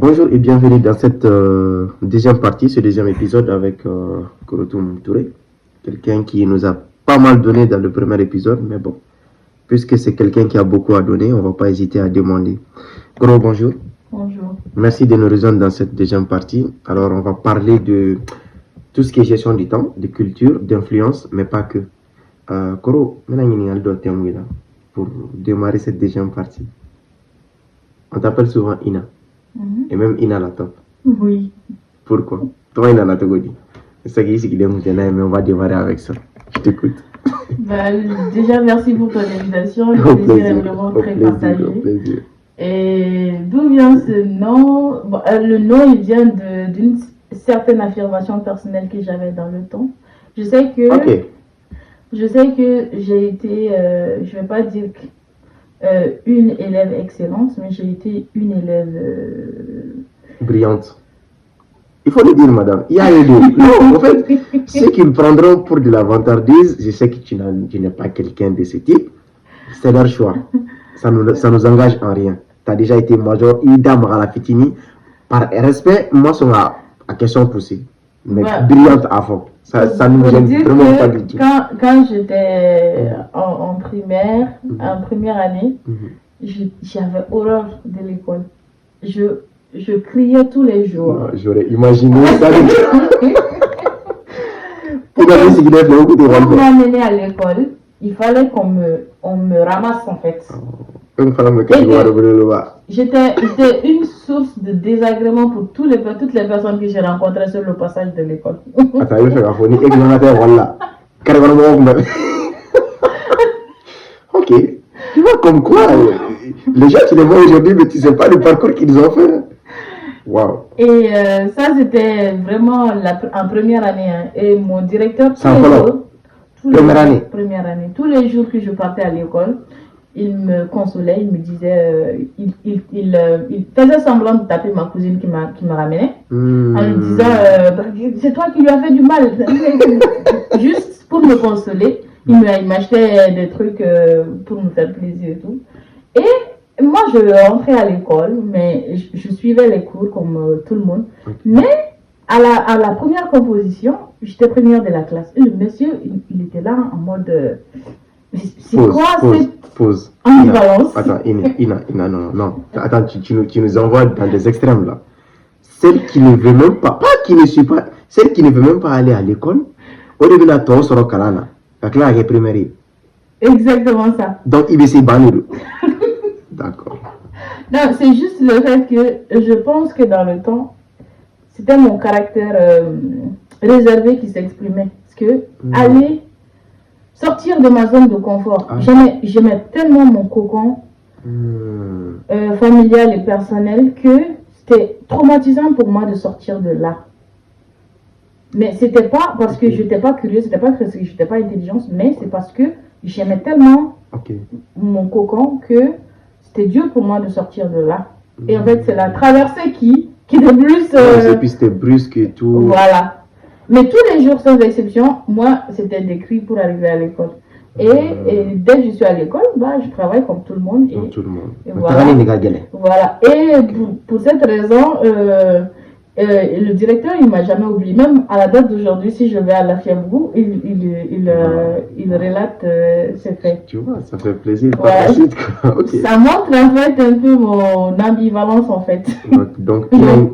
Bonjour et bienvenue dans cette deuxième partie, ce deuxième épisode avec Korotoum Touré, quelqu'un qui nous a pas mal donné dans le premier épisode, mais bon, puisque c'est quelqu'un qui a beaucoup à donner, on ne va pas hésiter à demander. Koro, bonjour. Bonjour. Merci de nous rejoindre dans cette deuxième partie. Alors, on va parler de tout ce qui est gestion du temps, de culture, d'influence, mais pas que. Koro, maintenant, pour démarrer cette deuxième partie. On t'appelle souvent Ina. Et même Ina la top. Oui. Pourquoi? Toi, Ina la togodi. C'est ça qui est mais on va démarrer avec ça. Je t'écoute. Déjà, merci pour ton invitation. Le plaisir est vraiment très partagé. Au plaisir. Et d'où vient ce nom? Le nom, il vient d'une certaine affirmation personnelle que j'avais dans le temps. Je sais que j'ai été, je ne vais pas dire une élève excellente, mais j'ai été une élève brillante. Il faut le dire, madame. Il y a les deux. Non, en fait, ceux qui le prendront pour de la vantardise, je sais que tu n'es pas quelqu'un de ce type. C'est leur choix. Ça nous engage en rien. Tu as déjà été major, Ida Maralafitini. Par respect, moi, c'est à question poussée. Mais brillante à fond. Ça nous gêne vraiment pas du tout. Quand j'étais en primaire, en première année, j'avais horreur de l'école. Je criais tous les jours. Non, j'aurais imaginé ça. Pour m'amener à l'école, il fallait qu'on me ramasse en fait. J'étais une source de désagrément pour toutes les personnes que j'ai rencontrées sur le passage de l'école. Attends, je vais faire voilà. Ok. Tu vois comme quoi, les gens tu les vois aujourd'hui, mais tu ne sais pas le parcours qu'ils ont fait. Wow. Et ça, c'était vraiment en première année. Hein. Et mon directeur, première année, tous les jours que je partais à l'école, il me consolait, il me disait, il faisait semblant de taper ma cousine qui me ramenait, en me disant, c'est toi qui lui as fait du mal. Juste pour me consoler, il m'achetait des trucs pour me faire plaisir et tout. Et moi, je rentrais à l'école, mais je suivais les cours comme tout le monde. Okay. Mais à la première composition, j'étais première de la classe. Et le monsieur, il était là en mode... c'est quoi cette ambivalence? Attends, Ina, non. Attends, tu nous envoies dans des extrêmes là. Celle qui ne veut même pas, celle qui ne veut même pas aller à l'école, au début là, tu sera Kalana. La classe est primaire. Exactement ça. Donc, il s'est banni. D'accord. Non, c'est juste le fait que je pense que dans le temps, c'était mon caractère réservé qui s'exprimait. Parce que aller sortir de ma zone de confort, j'aimais tellement mon cocon familial et personnel que c'était traumatisant pour moi de sortir de là. Mais c'était pas parce que je n'étais pas curieuse, c'était pas parce que je n'étais pas intelligente, mais c'est parce que j'aimais tellement mon cocon que c'était dur pour moi de sortir de là. Et en fait, c'est la traversée qui était plus... et puis c'était brusque et tout. Voilà. Mais tous les jours, sans exception, moi, c'était des cris pour arriver à l'école. Et dès que je suis à l'école, je travaille comme tout le monde. Et voilà. Et pour cette raison, le directeur, il ne m'a jamais oublié. Même à la date d'aujourd'hui, si je vais à la Fiabougou, il relate ses faits. Tu vois, ça fait plaisir. Okay. Ça montre en fait un peu mon ambivalence en fait. Donc,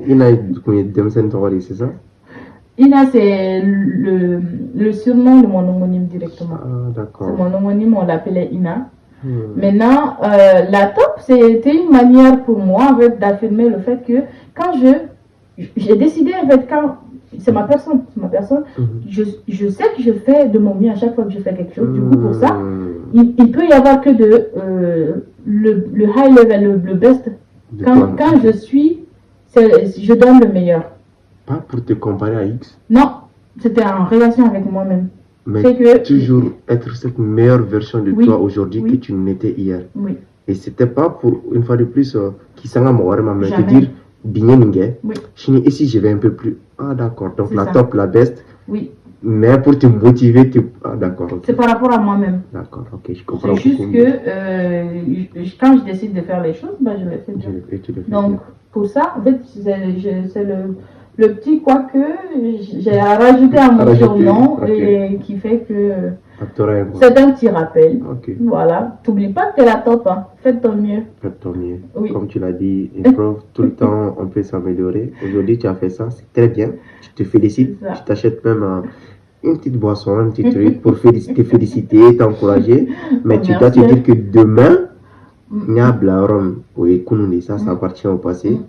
Ina c'est ça? Ina, c'est le surnom de mon homonyme directement. Ah, d'accord. C'est mon homonyme, on l'appelait Ina. Maintenant, la top, c'était une manière pour moi en fait, d'affirmer le fait que quand j'ai décidé en fait, quand c'est ma personne, je sais que je fais de mon mieux à chaque fois que je fais quelque chose. Du coup, pour ça, il peut y avoir que le high level, le best. Quand je donne le meilleur. Pas pour te comparer à X. Non, c'était en relation avec moi-même. Mais toujours être cette meilleure version de toi aujourd'hui que tu n'étais hier. Oui. Et c'était pas pour, une fois de plus, qui s'en mais te dire, bien, et si je vais un peu plus. Ah, d'accord. Donc, la top, la best. Oui. Mais pour te motiver, ah, d'accord. Okay. C'est par rapport à moi-même. D'accord, ok, je comprends. C'est juste que quand je décide de faire les choses, ben, je les fais bien. Donc, bien. Pour ça, en fait, c'est le petit quoi que j'ai rajouté à mon surnom et qui fait que c'est un petit rappel. Okay. Voilà. T'oublies pas que t'es la top. Hein. Fais ton mieux. Fais ton mieux. Oui. Comme tu l'as dit, improve, tout le temps, on peut s'améliorer. Aujourd'hui, tu as fait ça, c'est très bien. Je te félicite. Je t'achète même une petite boisson, un petit truc pour te féliciter, t'encourager. Mais tu dois te dire que demain, ça appartient au passé.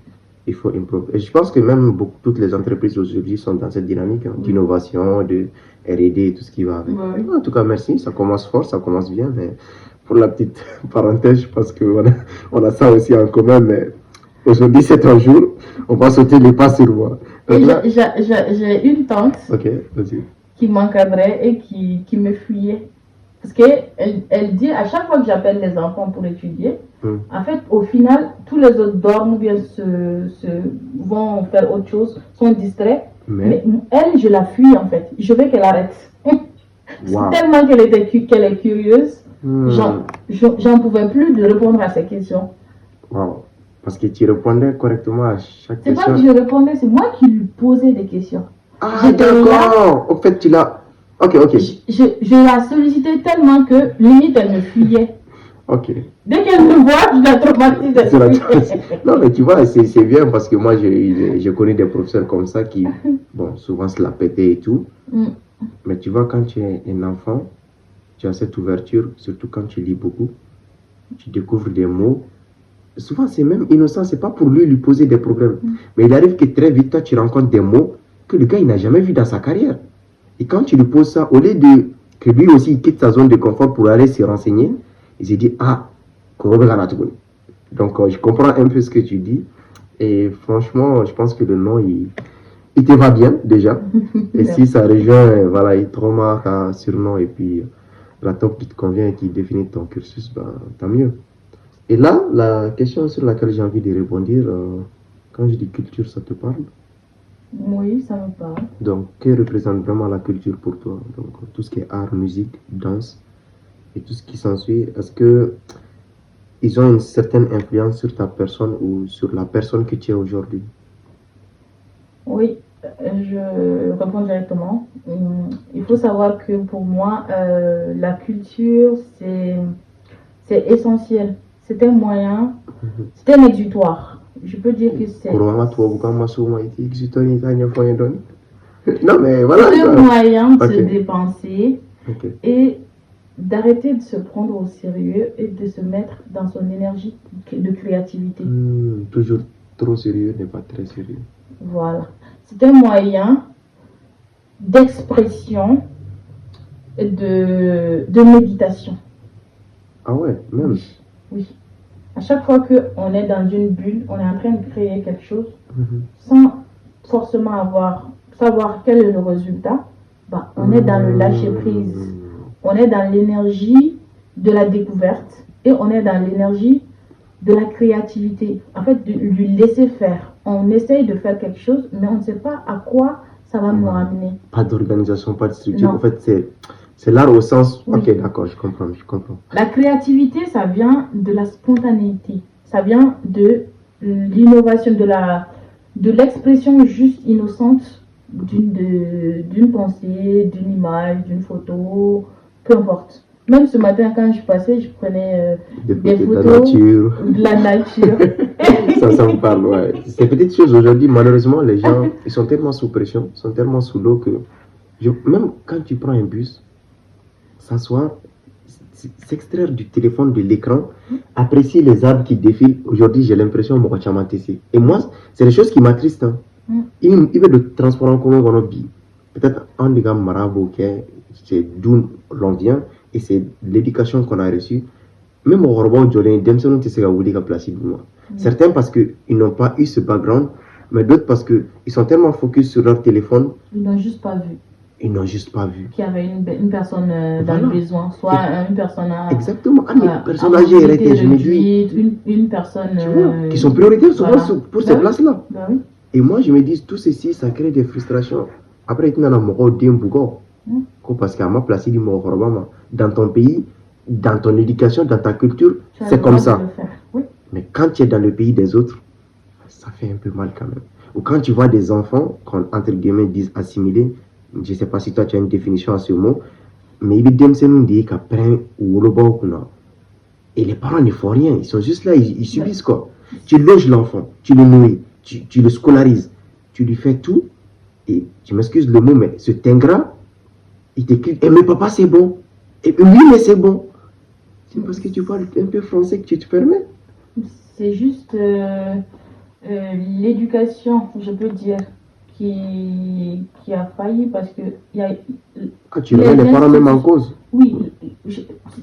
Il faut improver. Et je pense que même toutes les entreprises aujourd'hui sont dans cette dynamique d'innovation, de R&D et tout ce qui va avec. Oui. En tout cas, merci. Ça commence fort, ça commence bien. Mais pour la petite parenthèse, je pense qu'on a ça aussi en commun. Mais aujourd'hui, c'est un jour. On va sauter les pas sur moi. J'ai une tante qui m'encadrait et qui me fuyait. Parce qu'elle dit, à chaque fois que j'appelle les enfants pour étudier, en fait, au final, tous les autres dorment ou bien vont faire autre chose, sont distraits. Mais elle, je la fuis en fait. Je veux qu'elle arrête. Wow. Tellement qu'elle est curieuse, j'en pouvais plus de répondre à ces questions. Wow. Parce que tu répondais correctement à chaque question. C'est pas que je répondais, c'est moi qui lui posais des questions. Ah, d'accord. En fait, tu l'as... Ok. Je la sollicitais tellement que limite elle me fuyait. Ok. Dès qu'elle me voit, je la traumatise. Non, mais tu vois, c'est bien parce que moi, je connais des professeurs comme ça qui, bon, souvent se la pétaient et tout. Mais tu vois, quand tu es un enfant, tu as cette ouverture, surtout quand tu lis beaucoup, tu découvres des mots. Souvent, c'est même innocent, c'est pas pour lui poser des problèmes. Mais il arrive que très vite, toi, tu rencontres des mots que le gars, il n'a jamais vu dans sa carrière. Et quand tu lui poses ça, au lieu de que lui aussi il quitte sa zone de confort pour aller se renseigner, il se dit donc je comprends un peu ce que tu dis. Et franchement, je pense que le nom, il te va bien déjà. Et si ça rejoint, voilà, il te remarque un surnom et puis la top qui te convient et qui définit ton cursus, ben, tant mieux. Et là, la question sur laquelle j'ai envie de rebondir, quand je dis culture, ça te parle? Oui, ça me parle. Donc, que représente vraiment la culture pour toi? Donc, tout ce qui est art, musique, danse et tout ce qui s'ensuit. Est-ce que ils ont une certaine influence sur ta personne ou sur la personne que tu es aujourd'hui? Oui, je réponds directement. Il faut savoir que pour moi, la culture, c'est essentiel. C'est un moyen, c'est un exutoire. Je peux dire que c'est... Non, mais voilà. C'est un moyen de se dépenser et d'arrêter de se prendre au sérieux et de se mettre dans son énergie de créativité. Toujours trop sérieux n'est pas très sérieux. Voilà. C'est un moyen d'expression et de méditation. Ah ouais, même. Oui. À chaque fois qu'on est dans une bulle, on est en train de créer quelque chose sans forcément savoir quel est le résultat. Bah, on est dans le lâcher prise. On est dans l'énergie de la découverte et on est dans l'énergie de la créativité. En fait, de lui laisser faire. On essaye de faire quelque chose, mais on ne sait pas à quoi ça va nous ramener. Pas d'organisation, pas de structure. Non. En fait, c'est l'art au sens... Oui. Ok, d'accord, je comprends. La créativité, ça vient de la spontanéité. Ça vient de l'innovation, de l'expression juste innocente d'une pensée, d'une image, d'une photo, peu importe. Même ce matin, quand je passais, je prenais des photos de la nature. ça me parle, ouais. Ces petites choses aujourd'hui, malheureusement, les gens, ils sont tellement sous pression, ils sont tellement sous l'eau que... même quand tu prends un bus, s'asseoir, s'extraire du téléphone, de l'écran, apprécier les arbres qui défilent. Aujourd'hui, j'ai l'impression que et moi, c'est les choses qui m'attristent. Hein. Il veut le transport en commun dans notre vie. Peut-être un des gars marabout, c'est d'où l'on vient et c'est l'éducation qu'on a reçue. Même au robot, certains parce qu'ils n'ont pas eu ce background, mais d'autres parce qu'ils sont tellement focus sur leur téléphone. Ils n'ont juste pas vu. Ils n'ont juste pas vu. Qu'il y avait une personne dans le besoin, soit une personne à... Exactement, une personne âgée, je me dis... Une personne... qui sont prioritaires souvent pour ces places-là. Et moi, je me dis, tout ceci, ça crée des frustrations. Après, tu n'as pas parce qu'à ma place, il dit dans ton pays, dans ton éducation, dans ta culture, c'est comme ça. Oui. Mais quand tu es dans le pays des autres, ça fait un peu mal quand même. Ou quand tu vois des enfants, qu'on entre guillemets disent assimilés, je ne sais pas si toi tu as une définition à ce mot, mais il dit qu'après, et les parents ne font rien, ils sont juste là, ils subissent quoi. Tu loges l'enfant, tu le nourris, tu le scolarises, tu lui fais tout, et je m'excuse le mot, mais ce ingrat, il t'écrit, mais papa c'est bon, et oui mais c'est bon. C'est parce que tu parles un peu français que tu te permets. C'est juste l'éducation, je peux dire, qui a failli parce que tu remets les parents même en cause. Oui,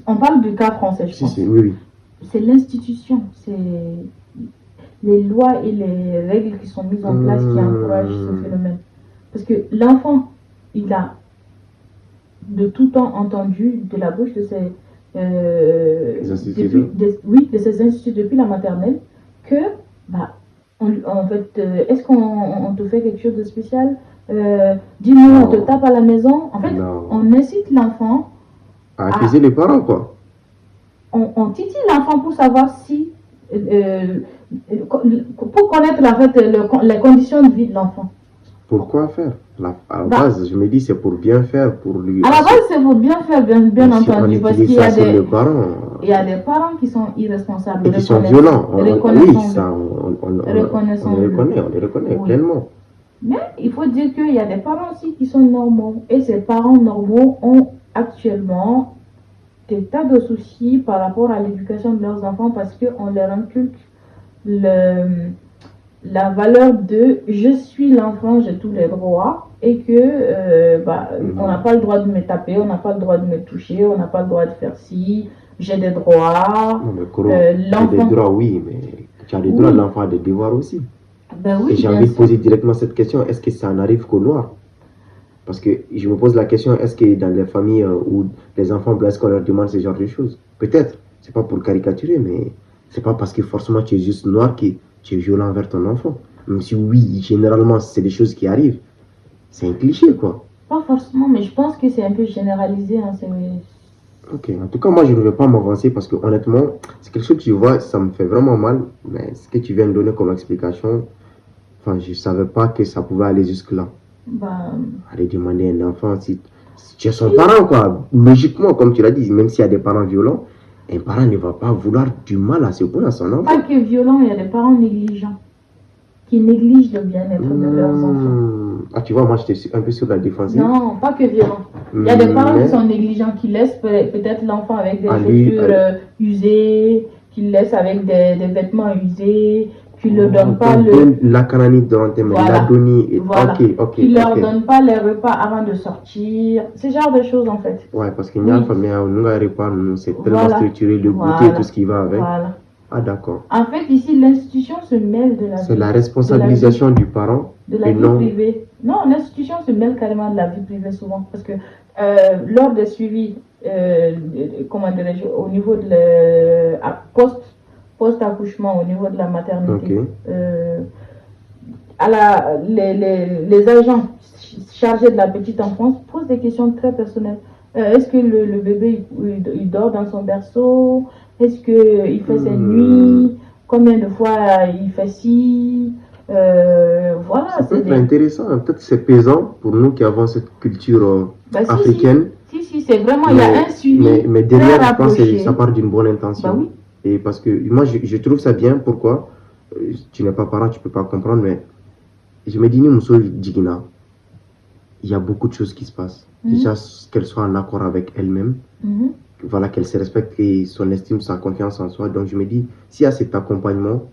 on parle du cas français, je pense. Oui. C'est l'institution, c'est les lois et les règles qui sont mises en place qui encouragent ce phénomène. Parce que l'enfant, il a de tout temps entendu de la bouche de ses de ces instituts depuis la maternelle que en fait est-ce qu'on te fait quelque chose de spécial, dis-nous, on te tape à la maison, en fait on incite l'enfant à accuser les parents quoi. On titille l'enfant pour savoir si pour connaître en fait les conditions de vie de l'enfant. Pourquoi faire? À la base, je me dis c'est pour bien faire, pour lui. À la base, c'est pour bien faire, bien entendu, parce qu'il y a des parents qui sont irresponsables et qui sont violents. Oui, ça, on les reconnaît pleinement. Mais il faut dire qu'il y a des parents aussi qui sont normaux, et ces parents normaux ont actuellement des tas de soucis par rapport à l'éducation de leurs enfants parce qu'on leur inculque la valeur de je suis l'enfant, j'ai tous les droits et que on n'a pas le droit de me taper, on n'a pas le droit de me toucher, on n'a pas le droit de faire ci, j'ai des droits. Non, mais l'enfant... des droits, oui, mais tu as des droits, l'enfant a des devoirs aussi. Ben oui, et j'ai envie de poser directement cette question, est-ce que ça n'arrive qu'au noir? Parce que je me pose la question, est-ce que dans les familles où les enfants blessent qu'on leur demande ce genre de choses? Peut-être, c'est pas pour caricaturer, mais c'est pas parce que forcément tu es juste noir que tu es violent envers ton enfant. Même si oui, généralement, c'est des choses qui arrivent. C'est un cliché, quoi. Pas forcément, mais je pense que c'est un peu généralisé. Hein, ok, en tout cas, moi, je ne vais pas m'avancer parce que honnêtement, c'est quelque chose que tu vois, ça me fait vraiment mal. Mais ce que tu viens de donner comme explication, enfin, je ne savais pas que ça pouvait aller jusque-là. Aller demander à un enfant si tu es son parent, quoi. Logiquement, comme tu l'as dit, même s'il y a des parents violents, un parent ne va pas vouloir du mal à ce point à son enfant. Pas que violent, il y a des parents négligents qui négligent le bien-être de leurs enfants. Ah, tu vois, moi, j'étais un peu sur la défensive. Non, pas que violent. Il y a des parents qui sont négligents, qui laissent peut-être l'enfant avec des chaussures usées, qui le laissent avec des vêtements usés, qui ne leur donnent pas la cananite dans tes mains, la doni. Qui ne leur donnent pas les repas avant de sortir. Ce genre de choses, en fait. Ouais, parce qu'il y a une famille où les repas, c'est tellement structuré, le goûter, tout ce qui va avec. Voilà. Ah, d'accord. En fait, ici, l'institution se mêle de la vie. C'est la responsabilisation du parent. De la vie privée. Non, l'institution se mêle carrément de la vie privée souvent. Parce que lors des suivis, comment dirais-je, au niveau de post-accouchement, au niveau de la maternité, les agents chargés de la petite enfance posent des questions très personnelles. Est-ce que le bébé il dort dans son berceau? Est-ce qu'il fait ses nuits? Combien de fois il fait ci? Voilà. Ça peut être intéressant. Peut-être c'est pesant pour nous qui avons cette culture africaine. Si, c'est vraiment, il y a un suivi. Mais derrière, je pense que ça part d'une bonne intention. Oui. Et parce que moi, je trouve ça bien. Pourquoi? Tu n'es pas parent, tu ne peux pas comprendre, mais je me dis, il y a beaucoup de choses qui se passent. Déjà, qu'elle soit en accord avec elle-même. Voilà, qu'elle se respecte et son estime, sa confiance en soi. Donc je me dis, s'il y a cet accompagnement,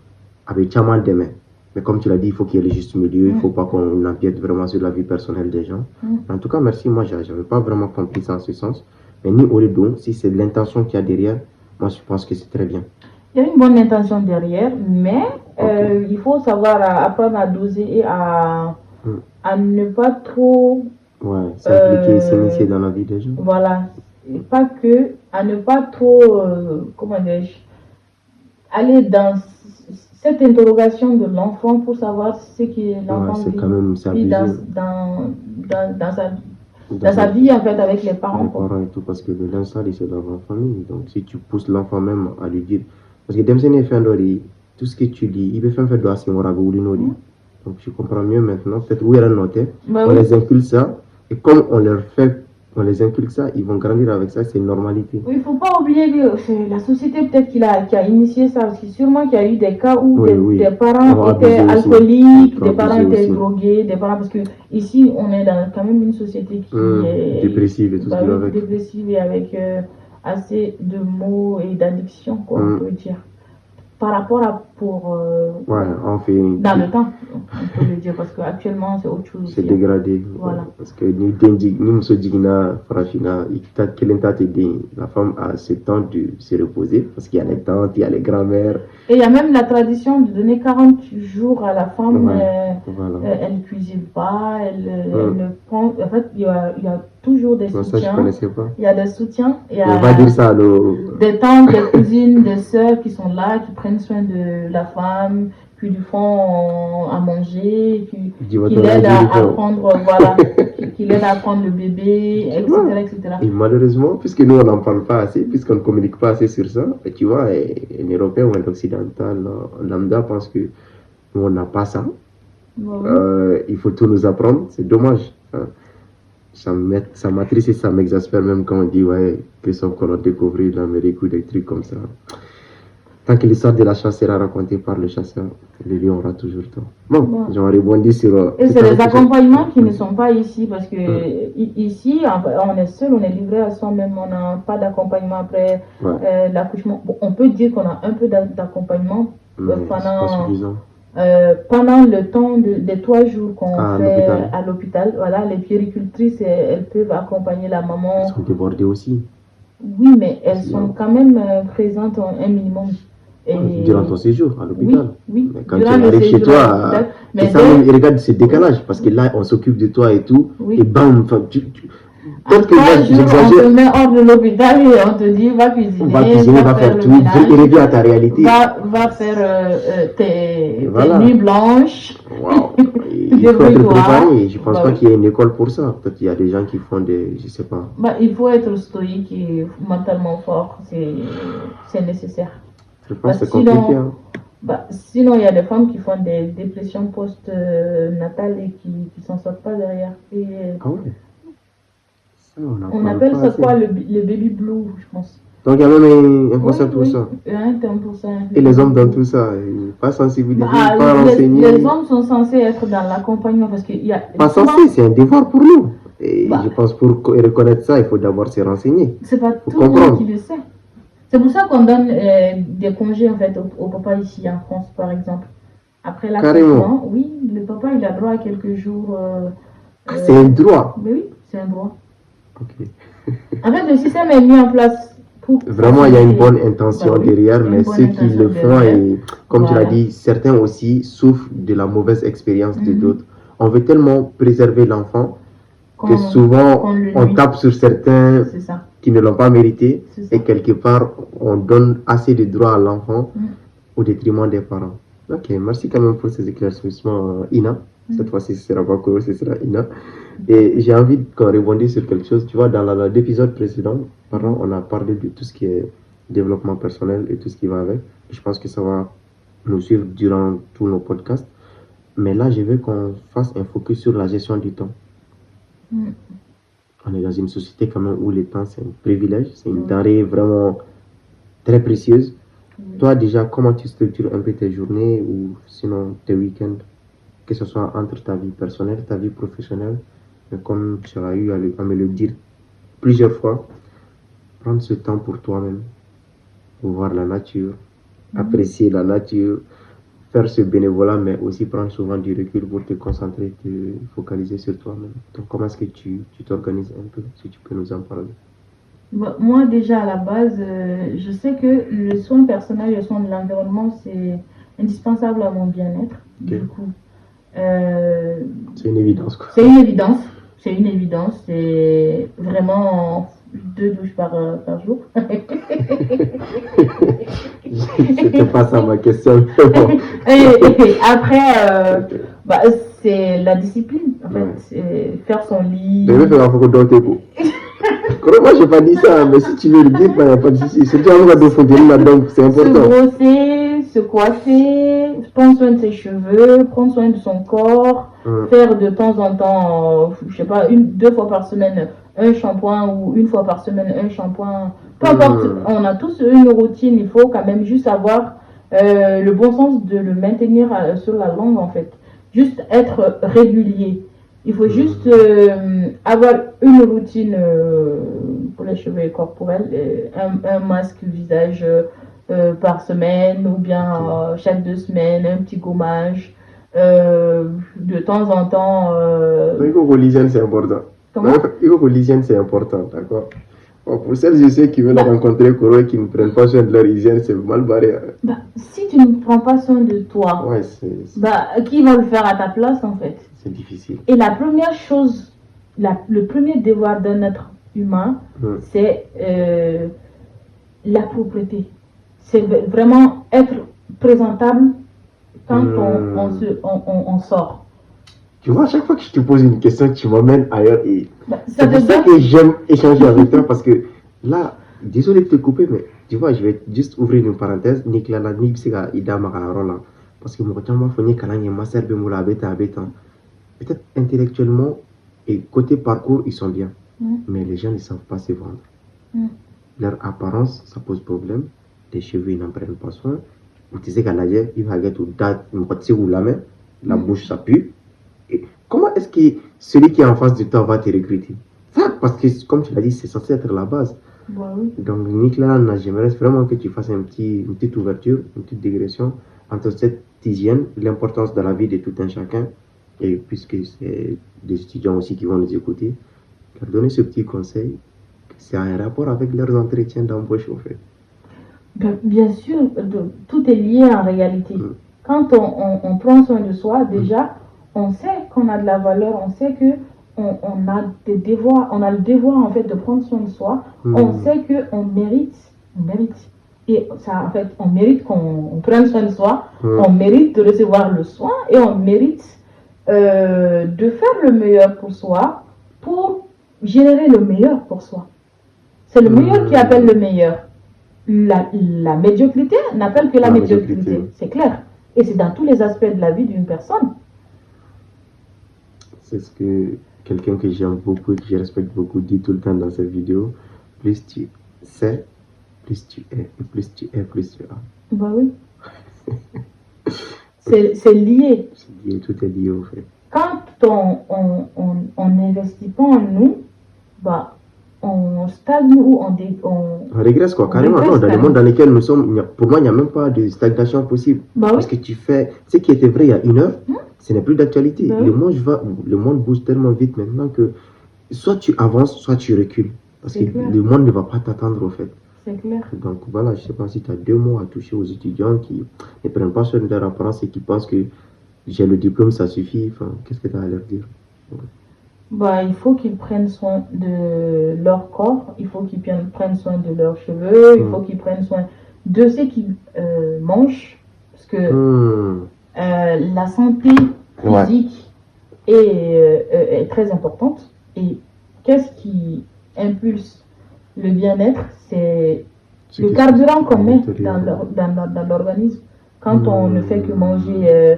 avec Tchaman demain, mais comme tu l'as dit, il faut qu'il y ait le juste milieu, il ne faut pas qu'on empiète vraiment sur la vie personnelle des gens. En tout cas, merci, moi je n'avais pas vraiment compris ça en ce sens. Mais ni au lieu si c'est l'intention qu'il y a derrière, moi je pense que c'est très bien. Il y a une bonne intention derrière, mais il faut savoir apprendre à doser et à ne pas trop... s'impliquer et s'initier dans la vie des gens. Voilà. Et pas que, à ne pas trop, comment dirais-je, aller dans cette interrogation de l'enfant pour savoir ce que l'enfant c'est quand même vit dans sa vie en fait avec les parents. Les parents et tout, parce que le linge sale, c'est dans la famille. Donc si tu pousses l'enfant même à lui dire, parce que tout ce que tu dis, il peut faire de la donc tu comprends mieux maintenant, peut-être où il y a noté, on les inculque ça, et comme on les inculque ça, ils vont grandir avec ça, c'est une normalité. Il ne faut pas oublier que c'est la société peut-être qui a initié ça, parce que sûrement qu'il y a eu des cas où des parents étaient alcooliques, des parents étaient drogués, des parents, parce que ici on est dans quand même une société qui est dépressive et tout ce qui va avec. Dépressive et avec assez de mots et d'addictions, quoi, on peut dire. Par rapport à on fait dans le temps, on peut le dire, parce qu'actuellement c'est autre chose. C'est dégradé. Voilà. Parce que nous sommes digna, Farafina, la femme a ce temps de se reposer, parce qu'il y a les tantes, il y a les grand-mères. Et il y a même la tradition de donner 40 jours à la femme. Elle ne cuisine pas, elle ne prend. En fait, il y a toujours des soutiens. Ça, je connaissais pas. Il y a des soutiens. Il y a on va dire ça, des tantes, des cousines, des sœurs qui sont là, qui prennent soin de la femme, qui lui font à manger, qui l'aident à apprendre, qui l'aident à apprendre le bébé, etc. Et malheureusement, puisque nous on n'en parle pas assez, puisqu'on ne communique pas assez sur ça, tu vois, un Européen ou un Occidental lambda pense que nous on n'a pas ça. Il faut tout nous apprendre, c'est dommage. Ça m'attriste et ça m'exaspère même quand on dit Christophe Colomb découvrir l'Amérique ou des trucs comme ça. Tant que l'histoire de la chasse sera racontée par le chasseur, le lion aura toujours tort. Bon, j'en rebondis sur... Et c'est les accompagnements qui ne sont pas ici, parce que ici, on est seul, on est livré à soi-même, on n'a pas d'accompagnement après l'accouchement. Bon, on peut dire qu'on a un peu d'accompagnement pendant le temps des 3 jours qu'on fait à l'hôpital. Voilà, les puéricultrices, elles peuvent accompagner la maman. Elles sont débordées aussi. Oui, mais elles sont quand même présentes un minimum. Durant ton séjour à l'hôpital. Oui. Mais quand tu arrives chez toi, ils regardent ce décalage, parce que là, on s'occupe de toi et tout, et bam, peut-être que j'exagère. On te met hors de l'hôpital et on te dit, va cuisiner, va faire tout, et revient à ta réalité. Va faire tes nuits blanches. Il faut être préparé. Je ne pense pas qu'il y ait une école pour ça. Peut-être qu'il y a des gens qui font des... Je ne sais pas. Il faut être stoïque et mentalement fort. C'est nécessaire. Je pense que c'est compliqué. Sinon, il y a des femmes qui font des dépressions post-natales et qui ne s'en sortent pas derrière. Ah ouais. Ça, on appelle ça quoi, le baby blue, je pense. Donc il y a même un concept pour ça. Un terme pour ça. Et les hommes dans tout ça, pas sensibilisés, pas renseignés. Les hommes sont censés être dans l'accompagnement parce qu'il y a. Pas censé, c'est un devoir pour nous. Et je pense pour reconnaître ça, il faut d'abord se renseigner. C'est pas tout le monde qui le sait. C'est pour ça qu'on donne des congés en fait au papa ici en France, par exemple. Après l'accouchement, oui, le papa il a droit à quelques jours. C'est un droit. Mais oui, c'est un droit. Ok. En fait, le système est mis en place. Vraiment, il y a une bonne intention derrière, mais ceux qui le font, et comme tu l'as dit, certains aussi souffrent de la mauvaise expérience de d'autres. On veut tellement préserver l'enfant que souvent on tape sur certains qui ne l'ont pas mérité et quelque part on donne assez de droits à l'enfant au détriment des parents. Ok, merci quand même pour ces éclaircissements, Ina. Cette fois-ci, ce sera pas Koro, ce sera Ina. Et j'ai envie qu'on rebondisse sur quelque chose. Tu vois, dans l'épisode précédent, on a parlé de tout ce qui est développement personnel et tout ce qui va avec. Je pense que ça va nous suivre durant tous nos podcasts. Mais là, je veux qu'on fasse un focus sur la gestion du temps. On est dans une société quand même où le temps, c'est un privilège. C'est une denrée vraiment très précieuse. Toi, déjà, comment tu structures un peu tes journées ou sinon tes week-ends, que ce soit entre ta vie personnelle, ta vie professionnelle, mais comme tu as eu à me le dire plusieurs fois, prendre ce temps pour toi-même, pour voir la nature, apprécier la nature, faire ce bénévolat, mais aussi prendre souvent du recul pour te concentrer, te focaliser sur toi-même. Donc, comment est-ce que tu t'organises un peu, si tu peux nous en parler? Moi, déjà, à la base, je sais que le soin personnel et le soin de l'environnement, c'est indispensable à mon bien-être. Du coup, c'est une évidence, quoi. C'est une évidence. C'est vraiment 2 douches par jour. C'était pas ça ma question. Et après, bah, c'est la discipline, en fait. Faire son lit. Je vais faire un peu d'autres coups. Moi, j'ai pas dit ça, mais si tu veux le dire, il n'y a pas de souci. C'est déjà un peu de fontaine là-dedans, c'est important. Se brosser, se coiffer, prendre soin de ses cheveux, prendre soin de son corps, faire de temps en temps, je sais pas, 2 fois par semaine un shampoing ou 1 fois par semaine un shampoing. Peu importe, on a tous une routine, il faut quand même juste avoir le bon sens de le maintenir sur la langue en fait. Juste être régulier. Il faut juste avoir une routine pour les cheveux corporels, un masque visage par semaine ou bien chaque 2 semaines, un petit gommage. De temps en temps. L'hygiène, c'est important. Comment? L'hygiène, c'est important, d'accord? Bon, pour celles je sais qui veulent rencontrer Koro et qui ne prennent pas soin de leur hygiène, c'est mal barré. Bah, si tu ne prends pas soin de toi, ouais, bah, qui va le faire à ta place en fait? C'est difficile. Et la première chose, le premier devoir d'un être humain, c'est la propreté. C'est vraiment être présentable quand on sort. Tu vois, à chaque fois que je te pose une question, tu m'emmènes ailleurs. Et c'est pour ça que j'aime échanger avec toi parce que là, désolé de te couper, mais tu vois, je vais juste ouvrir une parenthèse. Nicolas la nuit, c'est Ida Makarola. Parce que moi, quand je fais un master de moula peut-être intellectuellement et côté parcours, ils sont bien. Mais les gens ne savent pas se vendre. Leur apparence, ça pose problème. Les cheveux, ils n'en prennent pas soin. Tu sais qu'à l'ailleurs, il va get la bouche, ça pue. Et comment est-ce que celui qui est en face de toi va te recruter? Ça, parce que, comme tu l'as dit, c'est censé être la base. Donc, Nicolas, j'aimerais vraiment que tu fasses une petite ouverture, une petite digression entre cette hygiène, l'importance de la vie de tout un chacun, et puisque c'est des étudiants aussi qui vont nous écouter, leur donner ce petit conseil, c'est un rapport avec leurs entretiens d'embauche, au fait. Bien sûr, tout est lié en réalité. Quand on prend soin de soi, déjà, on sait qu'on a de la valeur, on sait que on a des devoirs, on a le devoir en fait de prendre soin de soi. On sait qu'on mérite. Et ça, en fait, on mérite qu'on prenne soin de soi, on mérite de recevoir le soin et on mérite de faire le meilleur pour soi, pour générer le meilleur pour soi. C'est le meilleur qui appelle le meilleur. La médiocrité n'appelle que la médiocrité, c'est clair. Et c'est dans tous les aspects de la vie d'une personne. C'est ce que quelqu'un que j'aime beaucoup et que je respecte beaucoup dit tout le temps dans ses vidéos. Plus tu sais, plus tu es. Et plus tu es, plus tu as. Bah oui. c'est lié. C'est lié, tout est lié au fait. Quand on n'investit pas en nous, bah, on stagne ou on régresse quoi, carrément. Non, dans le monde dans lequel nous sommes, pour moi, il n'y a même pas de stagnation possible. Parce que tu fais ce qui était vrai il y a 1 heure, ce n'est plus d'actualité. Le monde bouge tellement vite maintenant que soit tu avances, soit tu recules. Parce que le monde ne va pas t'attendre au fait. C'est clair. Donc voilà, je ne sais pas si tu as 2 mots à toucher aux étudiants qui ne prennent pas soin de leur apparence et qui pensent que j'ai le diplôme, ça suffit. Enfin, qu'est-ce que tu as à leur dire? Bah, il faut qu'ils prennent soin de leur corps, il faut qu'ils prennent soin de leurs cheveux, il faut qu'ils prennent soin de ce qu'ils mangent, parce que la santé physique est très importante. Et qu'est-ce qui impulse le bien-être? C'est le carburant qu'on met dans l'organisme. Quand on ne fait que manger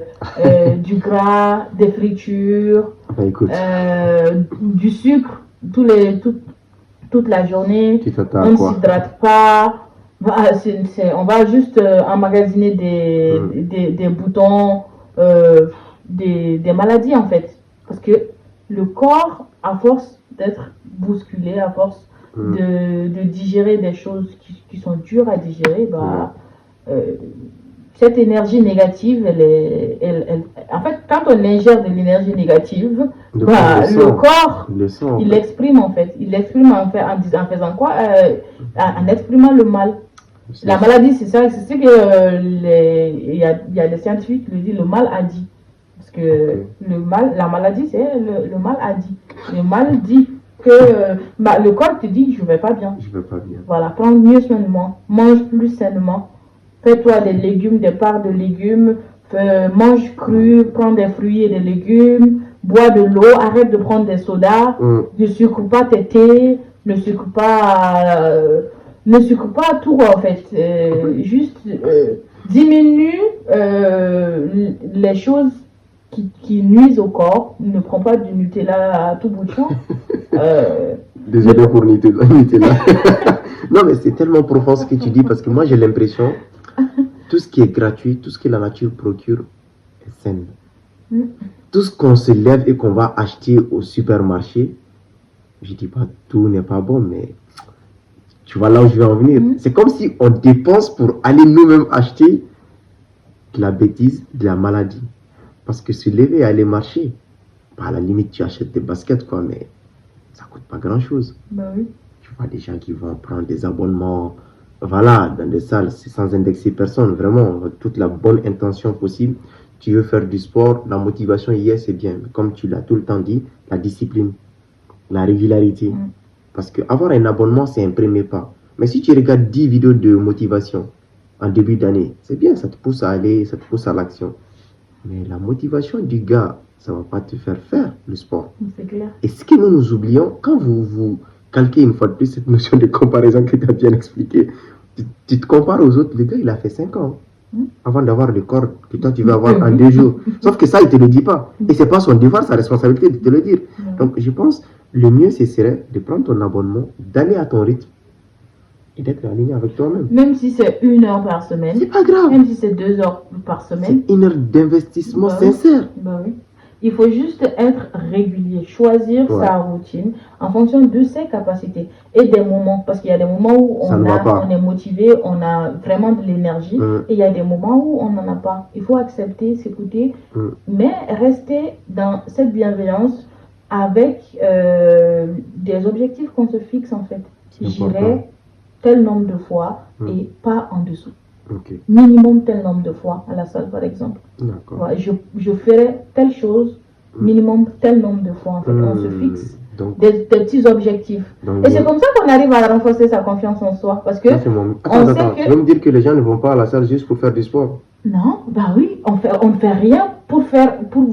du gras, des fritures, du sucre toute la journée, on ne s'hydrate pas, on va juste emmagasiner des boutons, des maladies en fait. Parce que le corps, à force d'être bousculé, à force de digérer des choses qui sont dures à digérer, cette énergie négative, en fait, quand on ingère de l'énergie négative, le corps, il l'exprime en fait. Il l'exprime en faisant quoi? En exprimant le mal. La maladie, c'est ça, c'est ce que il y a des scientifiques qui le disent, le mal a dit. Parce que la maladie, c'est le mal a dit. Le mal dit. que le corps te dit je vais pas bien. Je vais pas bien. Voilà, prends mieux soin de moi, mange plus sainement, fais-toi des légumes, des parts de légumes, mange cru, prends des fruits et des légumes, bois de l'eau, arrête de prendre des sodas, ne sucre pas tes thés, ne sucre pas tout en fait, juste diminue les choses qui nuisent au corps. Ne prends pas du Nutella à tout bout de champ. Désolé pour Nutella. Non, mais c'est tellement profond ce que tu dis parce que moi j'ai l'impression tout ce qui est gratuit, tout ce que la nature procure est saine. Tout ce qu'on se lève et qu'on va acheter au supermarché, je dis pas tout n'est pas bon, mais tu vois là où je vais en venir. C'est comme si on dépense pour aller nous-mêmes acheter de la bêtise, de la maladie. Parce que se lever et aller marcher, à la limite tu achètes des baskets quoi, mais ça coûte pas grand-chose. Bah oui. Tu vois des gens qui vont prendre des abonnements, voilà, dans des salles, c'est sans indexer personne, vraiment, avec toute la bonne intention possible. Tu veux faire du sport, la motivation y est, c'est bien. Mais comme tu l'as tout le temps dit, la discipline, la régularité. Parce qu'avoir un abonnement, c'est un premier pas. Mais si tu regardes 10 vidéos de motivation en début d'année, c'est bien, ça te pousse à aller, ça te pousse à l'action. Mais la motivation du gars, ça ne va pas te faire le sport. C'est clair. Et ce que nous oublions, quand vous calquez une fois de plus cette notion de comparaison que tu as bien expliqué, tu te compares aux autres, le gars il a fait 5 ans avant d'avoir le corps que toi tu vas avoir en 2 jours. Sauf que ça, il ne te le dit pas. Et ce n'est pas son devoir, sa responsabilité de te le dire. Donc je pense, le mieux ce serait de prendre ton abonnement, d'aller à ton rythme et d'être aligné avec toi-même. Même si c'est 1 heure par semaine. C'est pas grave. Même si c'est 2 heures par semaine. C'est 1 heure d'investissement sincère. Bah oui. Il faut juste être régulier, choisir sa routine en fonction de ses capacités et des moments. Parce qu'il y a des moments où on est motivé, on a vraiment de l'énergie. Et il y a des moments où on n'en a pas. Il faut accepter, s'écouter, mais rester dans cette bienveillance avec des objectifs qu'on se fixe en fait. J'irai tel nombre de fois et pas en dessous. Minimum tel nombre de fois à la salle par exemple. Ouais, je ferai telle chose minimum tel nombre de fois en fait. On se fixe des petits objectifs. Et c'est comme ça qu'on arrive à renforcer sa confiance en soi. Parce que attends, tu veux me dire que les gens ne vont pas à la salle juste pour faire du sport? Non, bah oui, on ne fait rien pour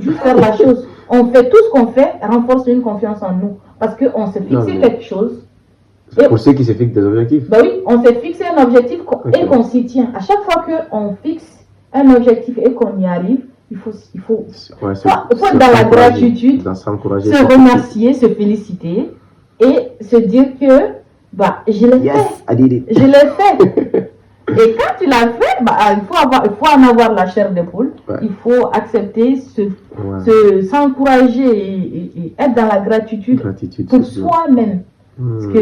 juste faire la chose. On fait tout ce qu'on fait, renforce une confiance en nous. Parce qu'on s'est fixé quelque chose. C'est pour ceux qui se fixent des objectifs. Bah oui, on s'est fixé un objectif et qu'on s'y tient. À chaque fois qu'on fixe un objectif et qu'on y arrive, il faut être dans la gratitude, se remercier, se féliciter et se dire que bah, je l'ai fait. Je l'ai fait. Et quand tu l'as fait, bah, il faut en avoir la chair de poule. Il faut accepter, s'encourager et être dans la gratitude pour soi-même. Parce que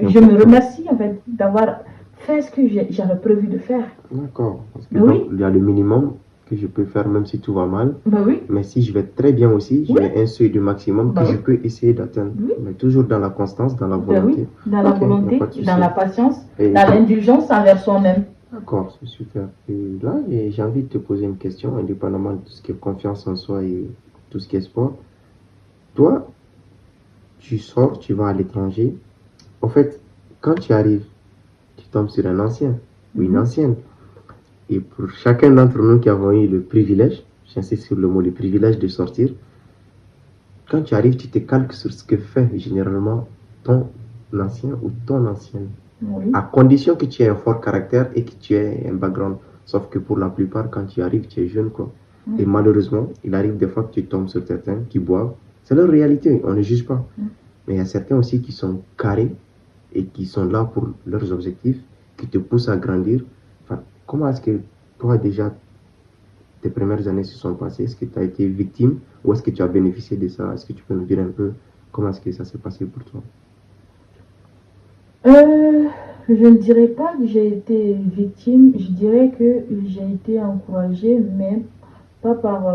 je me remercie en fait d'avoir fait ce que j'avais prévu de faire. D'accord. Parce que donc, il y a le minimum que je peux faire même si tout va mal. Mais si je vais très bien aussi, j'ai un seuil du maximum que je peux essayer d'atteindre. Mais toujours dans la constance, dans la volonté. Dans la volonté, dans la patience, dans l'indulgence envers soi-même. D'accord, c'est super. Et là, j'ai envie de te poser une question, indépendamment de tout ce qui est confiance en soi et tout ce qui est sport. Toi, tu sors, tu vas à l'étranger. En fait, quand tu arrives, tu tombes sur un ancien ou une ancienne. Et pour chacun d'entre nous qui avons eu le privilège, j'insiste sur le mot, le privilège de sortir, quand tu arrives, tu te calques sur ce que fait généralement ton ancien ou ton ancienne. À condition que tu aies un fort caractère et que tu aies un background. Sauf que pour la plupart, quand tu arrives, tu es jeune, quoi. Et malheureusement, il arrive des fois que tu tombes sur certains qui boivent. C'est leur réalité, on ne juge pas. Mais il y a certains aussi qui sont carrés et qui sont là pour leurs objectifs, qui te poussent à grandir. Enfin, comment est-ce que toi déjà, tes premières années se sont passées? Est-ce que tu as été victime ou est-ce que tu as bénéficié de ça? Est-ce que tu peux nous dire un peu comment est-ce que ça s'est passé pour toi? Je ne dirais pas que j'ai été victime, je dirais que j'ai été encouragée, mais pas par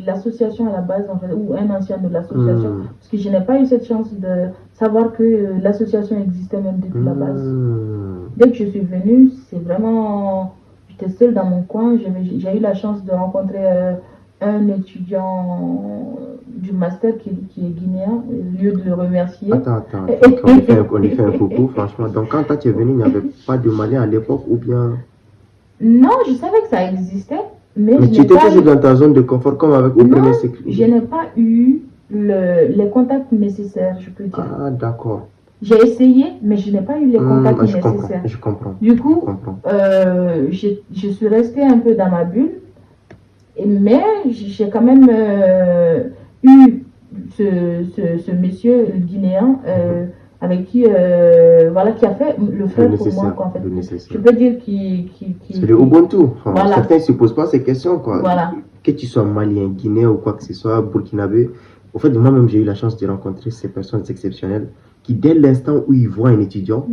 l'association à la base, en fait, ou un ancien de l'association, parce que je n'ai pas eu cette chance de savoir que l'association existait même depuis la base. Dès que je suis venue, c'est vraiment, j'étais seule dans mon coin, j'ai eu la chance de rencontrer un étudiant du master qui est guinéen, au lieu de le remercier. Attends. On lui fait un coucou, franchement. Donc, quand toi tu es venu, il n'y avait pas de Malien à l'époque ou bien. Non, je savais que ça existait, mais tu étais toujours dans ta zone de confort comme avec au premier cycle. Je n'ai pas eu les contacts nécessaires, je peux dire. Ah, d'accord. J'ai essayé, mais je n'ai pas eu les contacts nécessaires. Je comprends. Du coup, je suis restée un peu dans ma bulle, mais j'ai quand même eu ce monsieur guinéen avec qui, qui a fait le frère pour moi. Quoi, en fait. Je peux dire c'est le Ubuntu. Certains ne se posent pas ces questions. Quoi. Que tu sois malien, guinéen ou quoi que ce soit, burkinabé. Au fait, moi-même, j'ai eu la chance de rencontrer ces personnes exceptionnelles qui, dès l'instant où ils voient un étudiant,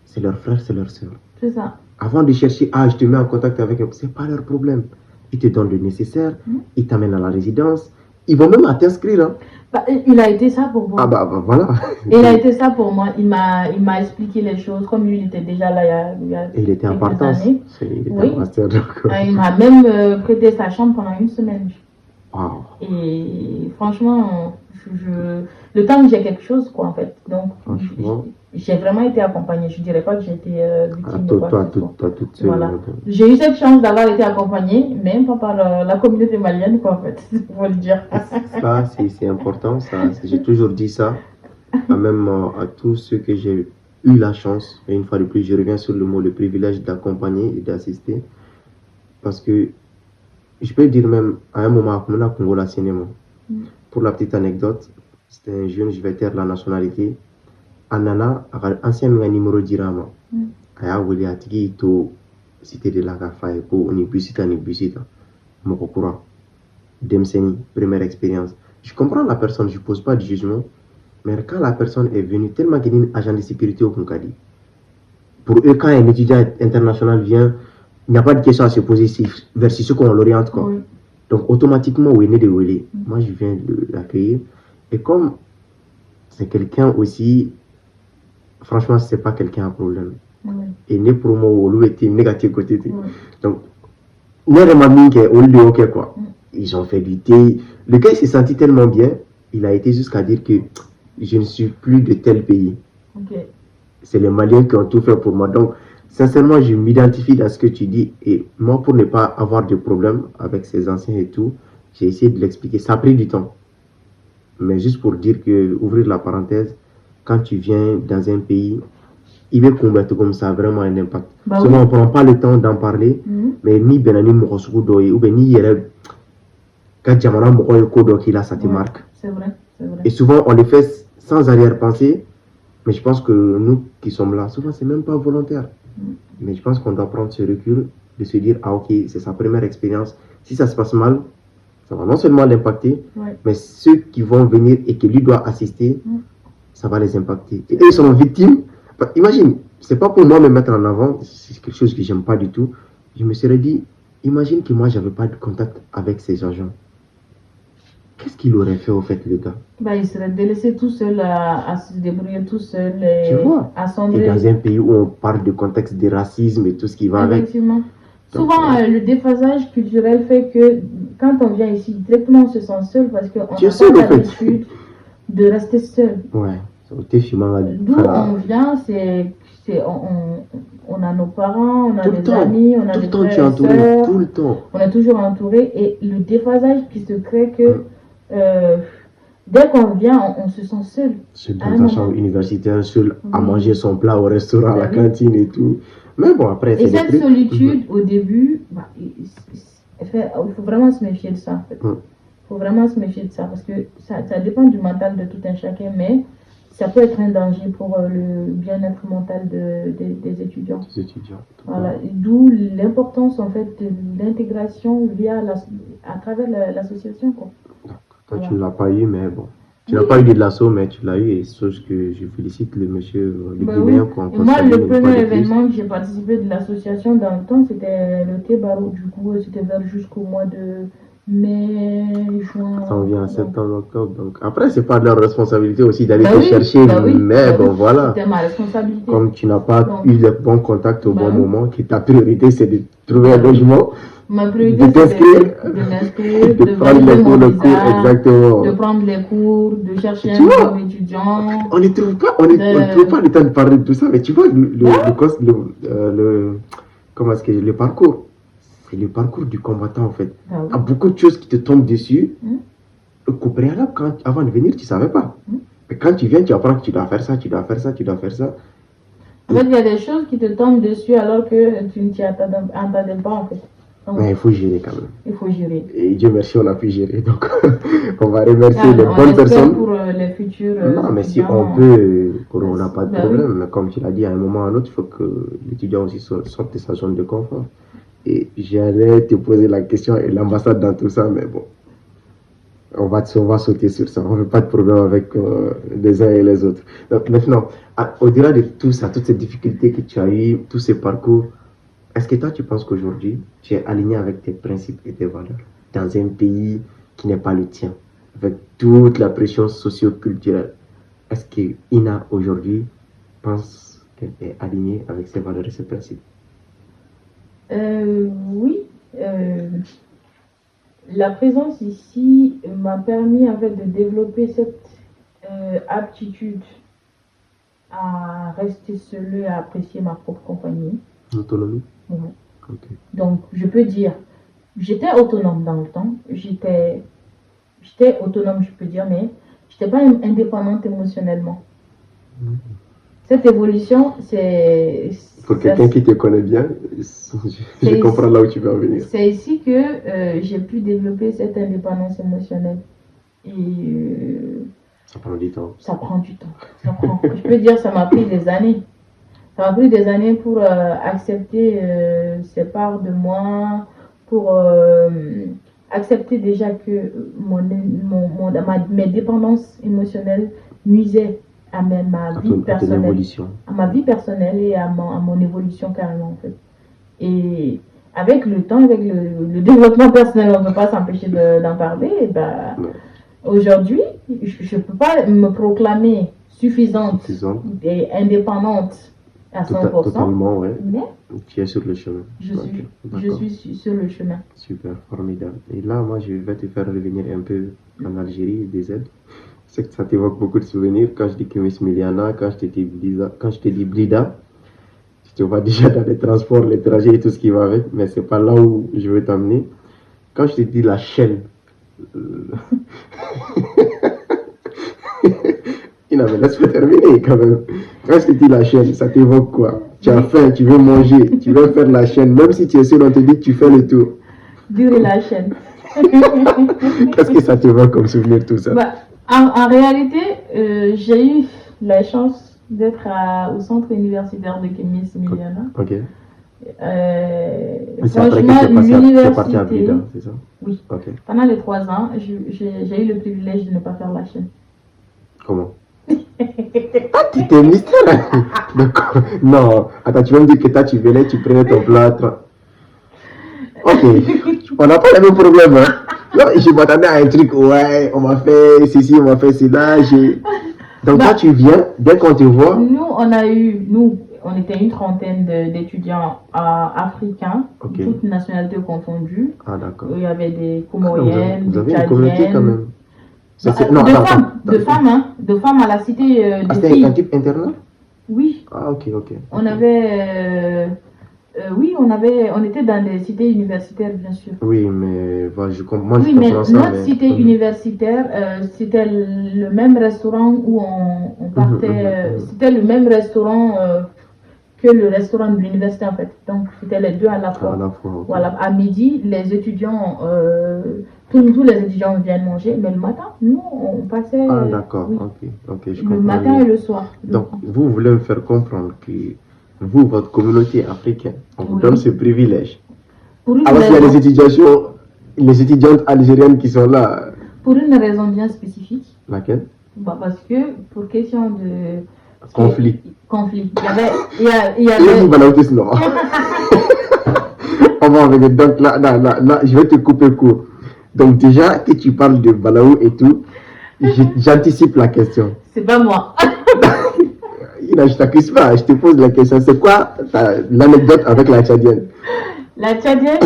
c'est leur frère, c'est leur soeur. C'est ça. Avant de chercher, je te mets en contact avec eux, c'est pas leur problème. Ils te donnent le nécessaire, ils t'amènent à la résidence, ils vont même à t'inscrire. Hein. Il a été ça pour moi. Voilà. Il a été ça pour moi. Il m'a expliqué les choses, comme lui, il était déjà là il y a et il était en partance. Il était en master, il m'a même prêté sa chambre pendant 1 semaine. Wow. Et franchement, le temps que j'ai quelque chose, quoi, en fait. Donc, j'ai vraiment été accompagnée. Je ne dirais pas que j'ai été victime de quoi que ce soit. Voilà. J'ai eu cette chance d'avoir été accompagnée, même pas par la communauté malienne, quoi, en fait. Il faut le dire. Ça, c'est important. J'ai toujours dit ça, même à tous ceux que j'ai eu la chance. Et une fois de plus, je reviens sur le mot, le privilège d'accompagner et d'assister. Parce que je peux dire même, à un moment, on a Congo la cinéma. Pour la petite anecdote, c'était un jeune, je vais taire la nationalité. Anana, ancien numéro d'Irama. Aya wuli atigi to cité de la Kafaye, ko ni busita. Mokokura. Demseni, première expérience. Je comprends la personne, je ne pose pas de jugement. Mais quand la personne est venue, tellement qu'il y a un agent de sécurité au Konkadi. Pour eux, quand un étudiant international vient, il n'y a pas de question à se poser vers ce qu'on l'oriente. Oui. Donc, automatiquement, où est né de Wele. Moi, je viens de l'accueillir. Et comme c'est quelqu'un aussi, franchement, ce n'est pas quelqu'un à problème. Oui. Et né pour moi, on lui était négatif côté. Oui. Donc, quoi. Ils ont fait du thé. Le gars s'est senti tellement bien, il a été jusqu'à dire que je ne suis plus de tel pays. Okay. C'est les Maliens qui ont tout fait pour moi. Donc, sincèrement, je m'identifie dans ce que tu dis. Et moi, pour ne pas avoir de problème avec ces anciens et tout, j'ai essayé de l'expliquer. Ça a pris du temps. Mais juste pour dire que, ouvrir la parenthèse, quand tu viens dans un pays, il va combattre comme ça, vraiment un impact. Souvent, on ne prend pas le temps d'en parler, mais ni Benani Mokosoudoye, ou ni Yereb, quand Djamana Mokoye Kodo qui ça te marque. C'est vrai. Et souvent, on les fait sans arrière-pensée, mais je pense que nous qui sommes là, souvent, c'est même pas volontaire. Mais je pense qu'on doit prendre ce recul, de se dire, ok, c'est sa première expérience. Si ça se passe mal, ça va non seulement l'impacter, mais ceux qui vont venir et qui lui doivent assister, ça va les impacter. Et eux sont victimes. Imagine, c'est pas pour moi me mettre en avant, c'est quelque chose que j'aime pas du tout. Je me serais dit, imagine que moi, j'avais pas de contact avec ces agents. Qu'est-ce qu'il aurait fait au fait, le gars? Il serait délaissé tout seul à se débrouiller tout seul. Tu vois? À sombrer. Et dans un pays où on parle de contexte de racisme et tout ce qui va avec. Effectivement. Souvent, le déphasage culturel fait que quand on vient ici, directement on se sent seul parce qu'on n'a pas l'habitude de rester seul. Ouais. D'où on vient, on a nos parents, on a des amis, on a des frères et sœurs. Tout le temps. On est toujours entouré. Et le déphasage qui se crée que dès qu'on vient, on se sent seul. Seul dans sa chambre universitaire, seul à manger son plat au restaurant, à la cantine et tout. Mais bon, après, et cette solitude, au début, il faut vraiment se méfier de ça. En fait. Il faut vraiment se méfier de ça parce que ça dépend du mental de tout un chacun, mais ça peut être un danger pour le bien-être mental des étudiants. Voilà. D'où l'importance en fait de l'intégration à travers l'association. Toi, tu ne l'as pas eu, mais bon. Tu n'as pas eu de l'assaut, mais tu l'as eu, et chose que je félicite le monsieur, le Guinéen. Moi, le premier événement que j'ai participé de l'association dans le temps, c'était le thé barou. Du coup, c'était vers jusqu'au mois de mai, soins. Ça en vient en Donc, septembre, octobre. Donc, après, c'est pas de leur responsabilité aussi d'aller bah te oui, chercher, bah oui, mais bah bon, oui, voilà. c'était ma responsabilité. Comme tu n'as pas Donc, eu le bon contact au bah bon oui, moment, que ta priorité c'est de trouver un bah oui. logement, Ma de priorité, c'est t'inscrire, de m'inscrire, de de prendre valider les cours, mon le cours, visa, de exactement. prendre les cours, de chercher Tu un job vois, étudiant, on ne trouve pas, on ne trouve pas de... le temps de parler de tout ça, mais tu vois, Bah comment est-ce que le parcours, c'est le parcours du combattant en fait. oui, bah Il y a oui. beaucoup de choses qui te tombent dessus, Hum, qu'au préalable, avant de venir, tu ne savais pas. hum. Mais quand tu viens, tu apprends que tu dois faire ça, tu dois faire ça, tu dois faire ça. En fait, il y a des choses qui te tombent dessus alors que tu ne t'y attendais pas en fait. Donc, Mais il faut gérer quand même. il faut gérer. Et Dieu merci, on a pu gérer. Donc, on va remercier Ah, les on bonnes espère personnes. pour les futurs Non, mais si on étudiants. peut, on n'a pas de Bah oui. problème. Mais comme tu l'as dit, à un moment ou à un autre, il faut que l'étudiant aussi sorte de sa zone de confort. Et j'allais te poser la question et l'ambassade dans tout ça, mais bon, on va sauter sur ça. On ne veut pas de problème avec les uns et les autres. Donc maintenant, au-delà de tout ça, toutes ces difficultés que tu as eues, tous ces parcours, est-ce que toi, tu penses qu'aujourd'hui, tu es aligné avec tes principes et tes valeurs dans un pays qui n'est pas le tien, avec toute la pression socio-culturelle? Est-ce que Ina, aujourd'hui, pense qu'elle est alignée avec ses valeurs et ses principes? Oui. La présence ici m'a permis en fait de développer cette aptitude à rester seule et à apprécier ma propre compagnie. Autonomie? Ouais. Ok. Donc, je peux dire, j'étais autonome dans le temps. J'étais autonome, je peux dire, mais je n'étais pas indépendante émotionnellement. Cette évolution, c'est... Pour quelqu'un qui te connaît bien, je comprends là où tu veux en venir. C'est ici que j'ai pu développer cette indépendance émotionnelle. Et ça prend du temps. Ça prend du temps. Je peux dire, ça m'a pris des années. Ça m'a pris des années pour accepter ces parts de moi, pour accepter déjà que mes dépendances émotionnelles nuisaient à ma vie personnelle. À ma vie personnelle et à mon évolution carrément en fait. Et avec le temps, avec le développement personnel, on ne peut pas s'empêcher d'en parler. Et ben, aujourd'hui, je ne peux pas me proclamer suffisante et indépendante à 100%. Totalement, ouais. Mais tu es sur le chemin. Je suis sur le chemin. Super, formidable. Et là, moi, je vais te faire revenir un peu en Algérie, des aides. Je sais que ça t'évoque beaucoup de souvenirs. Quand je dis que Miss Miliana, quand je te dis Blida, je te vois déjà dans les transports, les trajets et tout ce qui va avec, mais c'est pas là où je veux t'amener. Quand je te dis la chaîne, mais laisse-moi terminer quand même. Quand je te dis la chaîne, ça t'évoque quoi? Tu as faim, tu veux manger, tu veux faire la chaîne, même si tu es seul, on te dit que tu fais le tour. Durer la chaîne. Qu'est-ce que ça t'évoque comme souvenir tout ça? En réalité, j'ai eu la chance d'être au centre universitaire de Miss Miliana. Ok. C'est après que tu es parti à Blida, c'est ça? Oui. Okay. Pendant les 3 ans, j'ai eu le privilège de ne pas faire la chaîne. Comment? Ah, tu t'es mystère. Non, attends, tu vas me dire que toi tu venais, tu prenais ton plâtre. Ok, on n'a pas le même problème. Hein? Non, je m'attendais à un truc, ouais, on m'a fait ceci, on m'a fait cela. Donc toi tu viens, dès qu'on te voit. Nous, on était une trentaine d'étudiants africains, toutes nationalités confondues. Ah d'accord. Il y avait des Comoriennes, vous avez des une communauté quand même. De femmes à la cité de c'était filles. Un type internat? Oui. Ah ok. On avait... on était dans des cités universitaires, bien sûr. Oui, mais moi je comprends ça. Notre cité universitaire, c'était le même restaurant où on partait. C'était le même restaurant que le restaurant de l'université, en fait. Donc, c'était les deux à la fois. Voilà, à midi, les étudiants, tous les étudiants viennent manger, mais le matin, nous, on passait. Ah, d'accord, ok, je comprends. Le matin et le soir. Donc, vous voulez me faire comprendre que vous, votre communauté africaine, on vous donne ce privilège. Alors qu'il y a les étudiantes algériennes qui sont là. Pour une raison bien spécifique. Laquelle? Parce que, pour question de... Conflit. Il y avait... On va revenir. Donc là, je vais te couper court. Donc déjà que tu parles de Balaou et tout, j'anticipe la question. C'est pas moi. Je t'accuse pas, je te pose la question. C'est quoi l'anecdote avec la Tchadienne? La Tchadienne,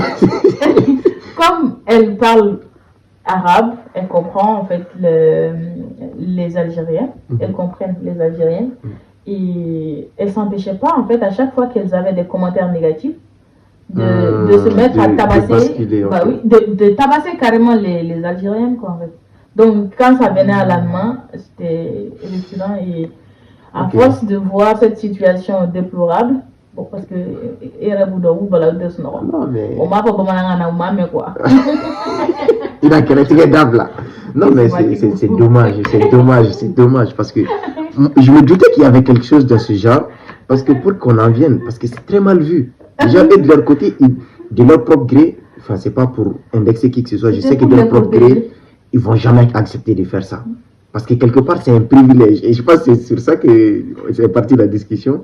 comme elle parle arabe, elle comprend en fait les Algériens, elles comprennent les Algériens, et elle s'empêchait pas en fait à chaque fois qu'elles avaient des commentaires négatifs de se mettre à tabasser, de tabasser carrément les Algériennes quoi en fait. Donc quand ça venait à la main, c'était élucidant et à force de voir cette situation déplorable, bon, parce que on m'a pas quoi. Il a créé d'âme là. Non mais c'est dommage parce que je me doutais qu'il y avait quelque chose de ce genre parce que pour qu'on en vienne, parce que c'est très mal vu. Les gens, de leur côté, de leur propre gré, enfin c'est pas pour indexer qui que ce soit, je sais que de leur propre gré, ils vont jamais accepter de faire ça. Parce que quelque part, c'est un privilège. Et je pense que c'est sur ça que c'est parti la discussion.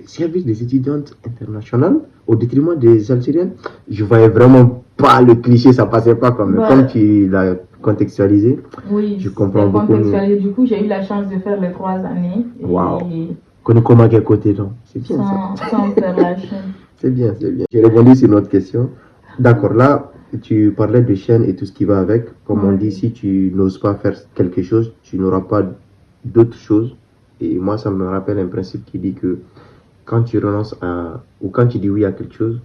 Service des étudiantes internationales au détriment des Algériennes, je voyais vraiment pas le cliché, ça passait pas comme, comme tu l'as contextualisé. Oui, je comprends beaucoup mieux. Du coup, j'ai eu la chance de faire les 3 années. Waouh! Comment à quel côté donc? C'est bien ça. Sans faire la chaîne. C'est bien. J'ai répondu sur notre question. D'accord, là, tu parlais de chaîne et tout ce qui va avec. Comme on dit, si tu n'oses pas faire quelque chose, tu n'auras pas d'autres choses. Et moi, ça me rappelle un principe qui dit que quand tu renonces ou quand tu dis oui à quelque chose,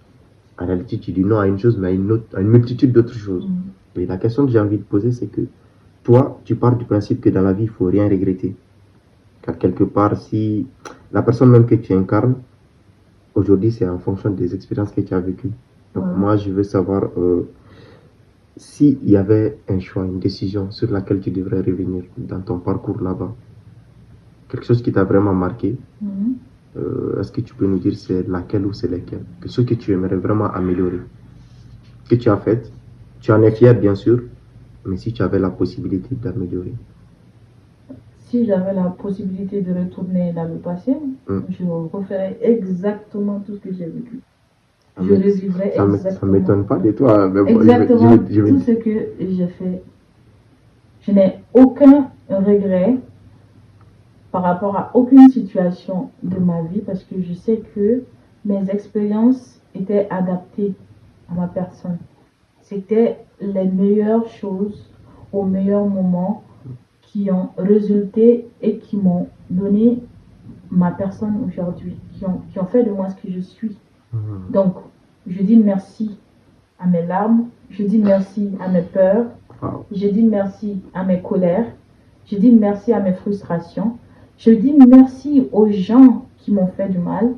en réalité, tu dis non à une chose, mais à une multitude d'autres choses. Et la question que j'ai envie de poser, c'est que toi, tu pars du principe que dans la vie, il ne faut rien regretter. Car quelque part, si la personne même que tu incarnes, aujourd'hui, c'est en fonction des expériences que tu as vécues. Donc moi, je veux savoir s'il y avait un choix, une décision sur laquelle tu devrais revenir dans ton parcours là-bas. Quelque chose qui t'a vraiment marqué. Est-ce que tu peux nous dire c'est laquelle ou c'est lesquelles? Quelque chose que tu aimerais vraiment améliorer. Que tu as fait. Tu en es fier, bien sûr. Mais si tu avais la possibilité d'améliorer. Si j'avais la possibilité de retourner dans le passé, je referais exactement tout ce que j'ai vécu. Je revivrais exactement. Ça ne m'étonne pas de toi. Mais bon, exactement tout ce que j'ai fait. Je n'ai aucun regret par rapport à aucune situation de ma vie parce que je sais que mes expériences étaient adaptées à ma personne. C'était les meilleures choses au meilleur moment qui ont résulté et qui m'ont donné ma personne aujourd'hui, qui ont fait de moi ce que je suis. Donc, je dis merci à mes larmes, je dis merci à mes peurs, je dis merci à mes colères, je dis merci à mes frustrations, je dis merci aux gens qui m'ont fait du mal,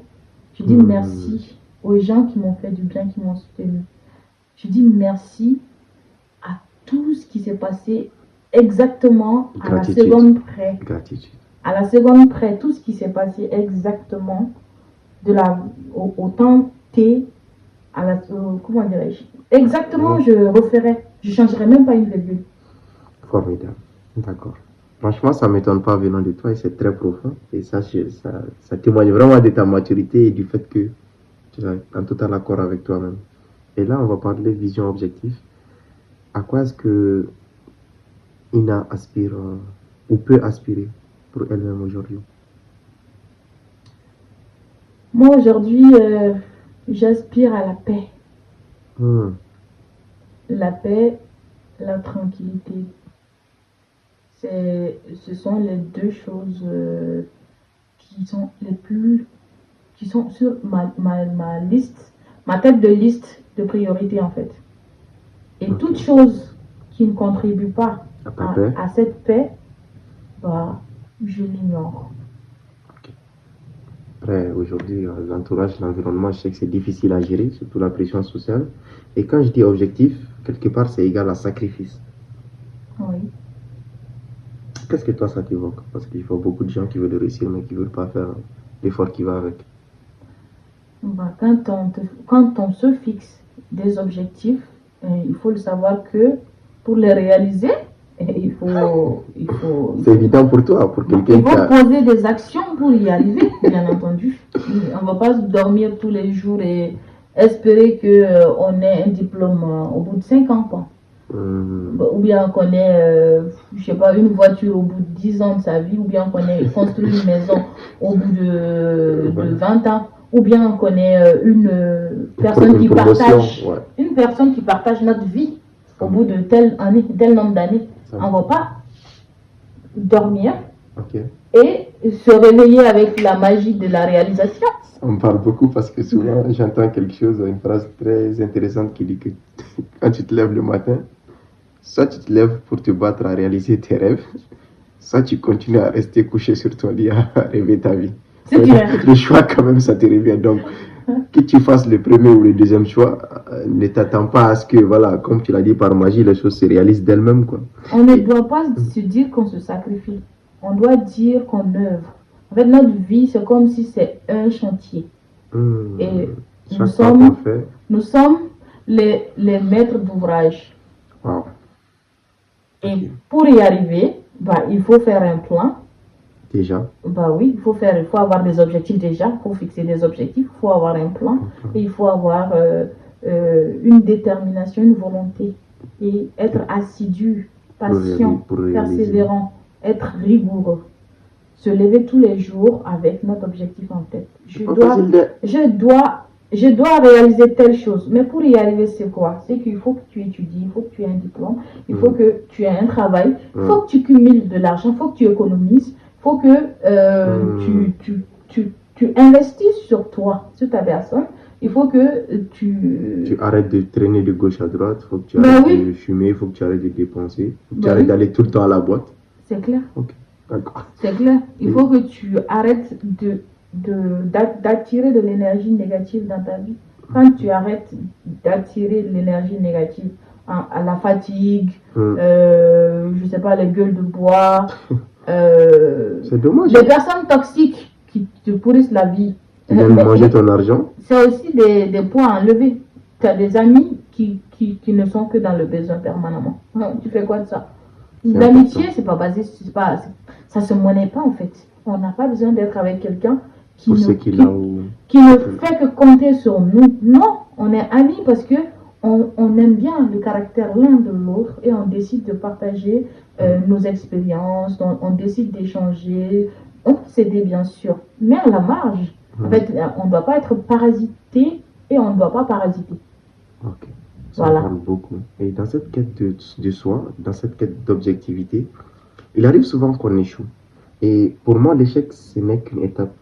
je dis merci aux gens qui m'ont fait du bien, qui m'ont soutenu. Je dis merci à tout ce qui s'est passé exactement à la seconde près. Gratitude. À la seconde près, tout ce qui s'est passé exactement au temps T, comment dirais-je? Exactement, je referais. Je ne changerais même pas une virgule. Formidable. D'accord. Franchement, ça ne m'étonne pas venant de toi et c'est très profond. Et ça témoigne vraiment de ta maturité et du fait que tu es en total accord avec toi-même. Et là, on va parler vision objective. À quoi est-ce que Ina aspire ou peut aspirer pour elle-même aujourd'hui? Moi, aujourd'hui, j'aspire à la paix. La paix, la tranquillité. Ce sont les deux choses qui sont sur ma liste, ma tête de liste de priorité en fait. Et toute chose qui ne contribue pas à cette paix, je l'ignore. Après, aujourd'hui, l'entourage, l'environnement, je sais que c'est difficile à gérer, surtout la pression sociale. Et quand je dis objectif, quelque part, c'est égal à sacrifice. Oui. Qu'est-ce que toi, ça t'évoque? Parce qu'il faut beaucoup de gens qui veulent réussir, mais qui ne veulent pas faire l'effort qui va avec. Quand on se fixe des objectifs, il faut le savoir que pour les réaliser, il faut c'est évident pour toi, pour quelqu'un il faut poser des actions pour y arriver, bien entendu. On ne va pas dormir tous les jours et espérer qu'on ait un diplôme au bout de 5 ans. Quoi. Ou bien on connaît, je sais pas, une voiture au bout de 10 ans de sa vie, ou bien on connaît construire une maison au bout de 20 ans, ou bien on connaît une personne qui partage, une personne qui partage notre vie au bout de tel nombre d'années. On ne va pas dormir et se réveiller avec la magie de la réalisation. On parle beaucoup parce que souvent j'entends quelque chose, une phrase très intéressante qui dit que quand tu te lèves le matin, soit tu te lèves pour te battre à réaliser tes rêves, soit tu continues à rester couché sur ton lit à rêver ta vie. C'est clair. Le choix quand même ça te revient. Donc que tu fasses le premier ou le deuxième choix, ne t'attends pas à ce que, voilà, comme tu l'as dit par magie, les choses se réalisent d'elles-mêmes, quoi. On ne doit pas se dire qu'on se sacrifie. On doit dire qu'on œuvre. En fait, notre vie, c'est comme si c'est un chantier. Et nous sommes les maîtres d'ouvrage. Wow. Et pour y arriver, il faut faire un plan. Déjà. Oui, il faut avoir des objectifs déjà. Il faut fixer des objectifs, il faut avoir un plan. Et il faut avoir une détermination, une volonté. Et être assidu, patient, persévérant, être rigoureux. Se lever tous les jours avec notre objectif en tête. Je dois réaliser telle chose. Mais pour y arriver, c'est quoi? C'est qu'il faut que tu étudies, il faut que tu aies un diplôme, il faut que tu aies un travail, il faut que tu cumules de l'argent, il faut que tu économises, il faut que tu investisses sur toi, sur ta personne. Il faut que tu arrêtes de traîner de gauche à droite, il faut que tu arrêtes de fumer, il faut que tu arrêtes de dépenser, il faut que tu arrêtes d'aller tout le temps à la boîte. C'est clair. Ok, d'accord. C'est clair. Il faut que tu arrêtes d'attirer de l'énergie négative dans ta vie. Quand tu arrêtes d'attirer de l'énergie négative, à la fatigue, je sais pas, les gueules de bois, c'est dommage. Les personnes toxiques qui te pourrissent la vie. Qui viennent manger ton argent. C'est aussi des poids à enlever. Tu as des amis qui ne sont que dans le besoin permanemment. Tu fais quoi de ça? L'amitié, c'est pas basé, ça se monnaie pas en fait. On n'a pas besoin d'être avec quelqu'un qui ne fait que compter sur nous. Non, on est amis parce que on aime bien le caractère l'un de l'autre et on décide de partager nos expériences, on décide d'échanger, on peut s'aider bien sûr, mais à la marge. En fait, on ne doit pas être parasité et on ne doit pas parasiter. Ok. Ça parle beaucoup. Et dans cette quête de soi, dans cette quête d'objectivité, il arrive souvent qu'on échoue. Et pour moi, l'échec, ce n'est qu'une étape,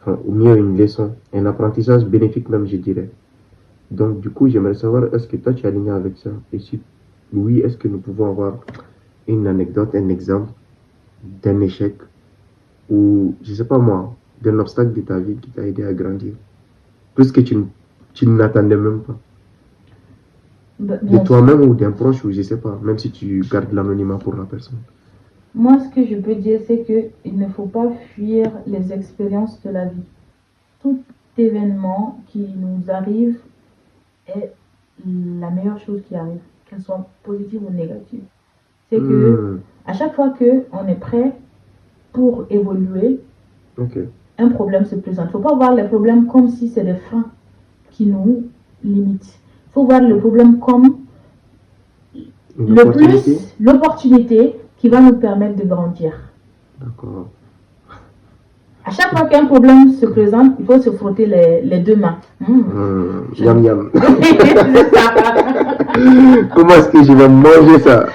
ou mieux une leçon, un apprentissage bénéfique même, je dirais. Donc, du coup, j'aimerais savoir, est-ce que toi, tu es aligné avec ça? Et si oui, est-ce que nous pouvons avoir une anecdote, un exemple d'un échec ou, je ne sais pas moi, d'un obstacle de ta vie qui t'a aidé à grandir? Plus que tu n'attendais même pas. De toi-même ou d'un proche, ou je ne sais pas, même si tu gardes l'anonymat pour la personne. Moi, ce que je peux dire, c'est qu'il ne faut pas fuir les expériences de la vie. Tout événement qui nous arrive est la meilleure chose qui arrive, qu'elle soit positive ou négative. C'est que à chaque fois qu'on est prêt pour évoluer, un problème se présente. Il ne faut pas voir les problèmes comme si c'est des freins qui nous limitent. Il faut voir le problème comme l'opportunité qui va nous permettre de grandir. D'accord. À chaque fois qu'un problème se présente, il faut se frotter les deux mains. Yam yam. Comment est-ce que je vais manger ça?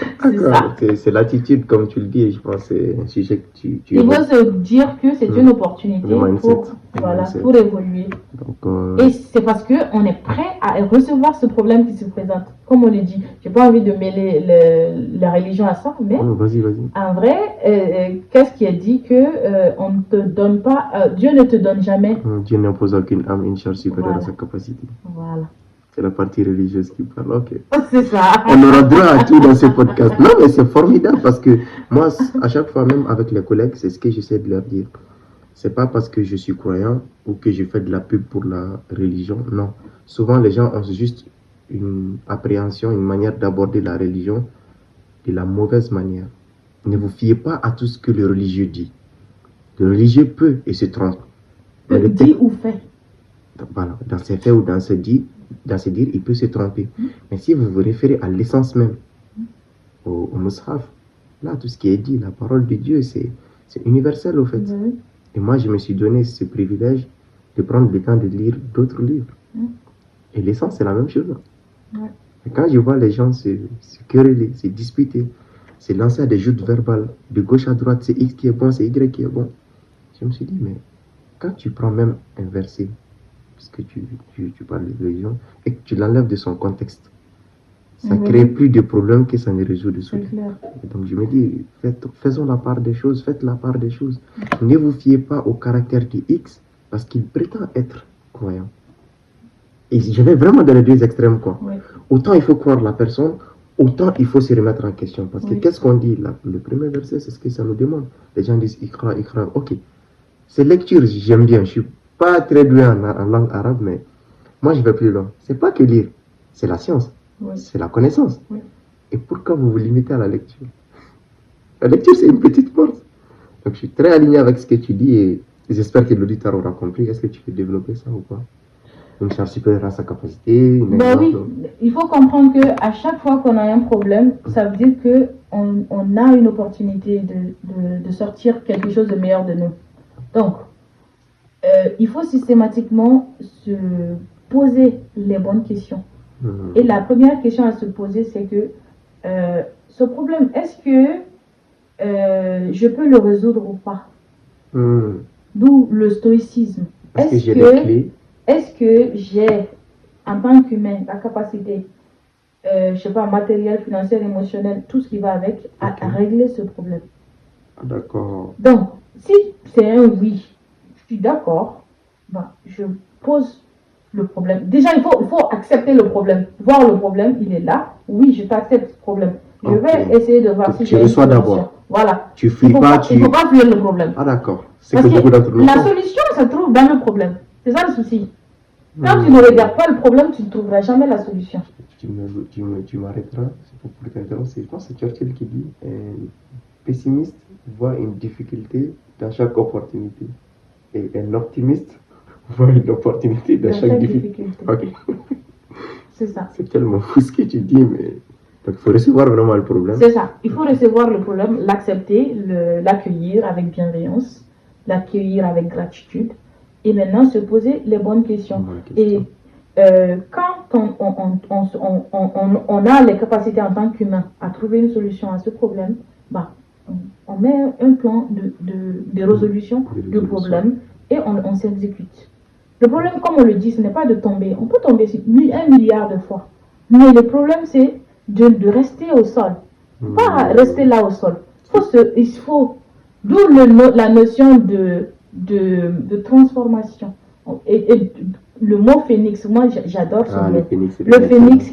C'est l'attitude, comme tu le dis, et je pense que c'est un sujet que tu il faut se dire que c'est une opportunité pour évoluer. Donc, et c'est parce qu'on est prêt à recevoir ce problème qui se présente. Comme on le dit, je n'ai pas envie de mêler la religion à ça, mais vas-y. En vrai, qu'est-ce qui est dit que on ne te donne pas, Dieu ne te donne jamais. Dieu n'impose à aucune âme une charge supérieure à sa capacité. Voilà. C'est la partie religieuse qui parle, ok. C'est ça. On aura droit à tout dans ce podcast. Non, mais c'est formidable parce que moi, à chaque fois, même avec les collègues, c'est ce que j'essaie de leur dire. C'est pas parce que je suis croyant ou que je fais de la pub pour la religion, non. Souvent, les gens ont juste une appréhension, une manière d'aborder la religion de la mauvaise manière. Ne vous fiez pas à tout ce que le religieux dit. Le religieux peut et se trompe. Dit ou fait. Voilà, dans ses faits ou dans ses dires, il peut se tromper. Mais si vous vous référez à l'essence même au Mus'haf. Là, tout ce qui est dit, la parole de Dieu, c'est universel au fait. Et moi, je me suis donné ce privilège de prendre le temps de lire d'autres livres. Et l'essence, c'est la même chose. Et quand je vois les gens se quereller, se disputer, se lancer à des joutes verbales, de gauche à droite, c'est X qui est bon, c'est Y qui est bon. Je me suis dit, mais quand tu prends même un verset, puisque tu parles de religion, et que tu l'enlèves de son contexte, ça crée plus de problèmes que ça ne résout de soucis. Donc je me dis, faisons la part des choses, faites la part des choses. Ne vous fiez pas au caractère de X, parce qu'il prétend être croyant. Et je vais vraiment dans les deux extrêmes, quoi. Autant il faut croire la personne, autant il faut se remettre en question. Parce que qu'est-ce qu'on dit là? Le premier verset, c'est ce que ça nous demande. Les gens disent Ikra, Ikra. Ok. Ces lectures, j'aime bien. Je suis pas très doué en langue arabe, mais moi je vais plus loin. C'est pas que lire, c'est la science, c'est la connaissance. Et pourquoi vous vous limitez à la lecture? La lecture, c'est une petite porte. Donc je suis très aligné avec ce que tu dis et j'espère que l'auditeur aura compris. Est-ce que tu peux développer ça ou pas? Une charge supérieure à sa capacité. Oui, il faut comprendre qu'à chaque fois qu'on a un problème, ça veut dire qu'on a une opportunité de sortir quelque chose de meilleur de nous. Donc, il faut systématiquement se poser les bonnes questions. Et la première question à se poser, c'est que ce problème, est-ce que je peux le résoudre ou pas? D'où le stoïcisme. Est-ce que j'ai, en tant qu'humain, la capacité, je sais pas, matérielle, financière, émotionnelle, tout ce qui va avec, à régler ce problème? D'accord. Donc, si c'est un oui, je suis d'accord, je pose le problème. Déjà, il faut accepter le problème. Voir le problème, il est là. Oui, je t'accepte ce problème. Je vais essayer de voir si tu reçois d'abord. Voilà. Tu fuis pas, il ne faut pas fuir le problème. Ah d'accord. C'est que beaucoup d'entre nous. La solution se trouve dans le problème. C'est ça le souci. Quand tu ne regardes pas le problème, tu ne trouveras jamais la solution. Tu m'arrêteras, c'est pour t'interrompre. Je pense que c'est Churchill qui dit pessimiste voit une difficulté dans chaque opportunité. Et un optimiste voit une opportunité dans chaque difficulté. Ok. C'est ça. C'est tellement fou ce que tu dis, mais. Donc il faut recevoir vraiment le problème. C'est ça. Il faut recevoir le problème, l'accepter, l'accueillir avec bienveillance, l'accueillir avec gratitude. Et maintenant, se poser les bonnes questions. Et quand on a les capacités en tant qu'humain à trouver une solution à ce problème, on met un plan de résolution du problème et on s'exécute. Le problème, comme on le dit, ce n'est pas de tomber. On peut tomber 1 milliard de fois. Mais le problème, c'est de rester au sol. Pas rester là au sol. Il faut d'où la notion de transformation. Et le mot phénix, moi j'adore ce mot. Le phénix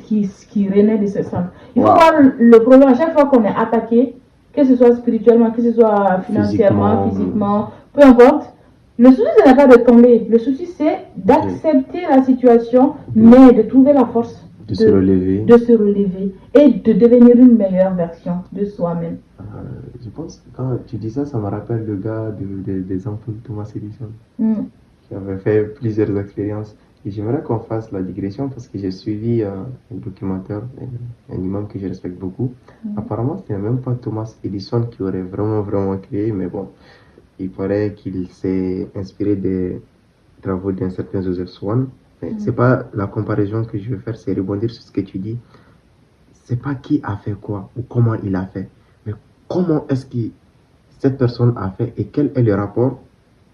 qui renaît de ce sang. Il faut voir le problème à chaque fois qu'on est attaqué, que ce soit spirituellement, que ce soit financièrement, physiquement, peu importe. Le souci, ce n'est pas de tomber. Le souci, c'est d'accepter la situation, mais de trouver la force de se relever et de devenir une meilleure version de soi-même. Je pense que quand tu dis ça, ça me rappelle le gars des enfants de Thomas Edison, qui avait fait plusieurs expériences. Et j'aimerais qu'on fasse la digression parce que j'ai suivi un documentaire, un imam que je respecte beaucoup. Apparemment, ce n'est même pas Thomas Edison qui aurait vraiment créé, mais bon, il paraît qu'il s'est inspiré des travaux d'un certain Joseph Swan. Mais c'est pas la comparaison que je veux faire, c'est rebondir sur ce que tu dis. C'est pas qui a fait quoi ou comment il a fait, mais comment est-ce que cette personne a fait et quel est le rapport,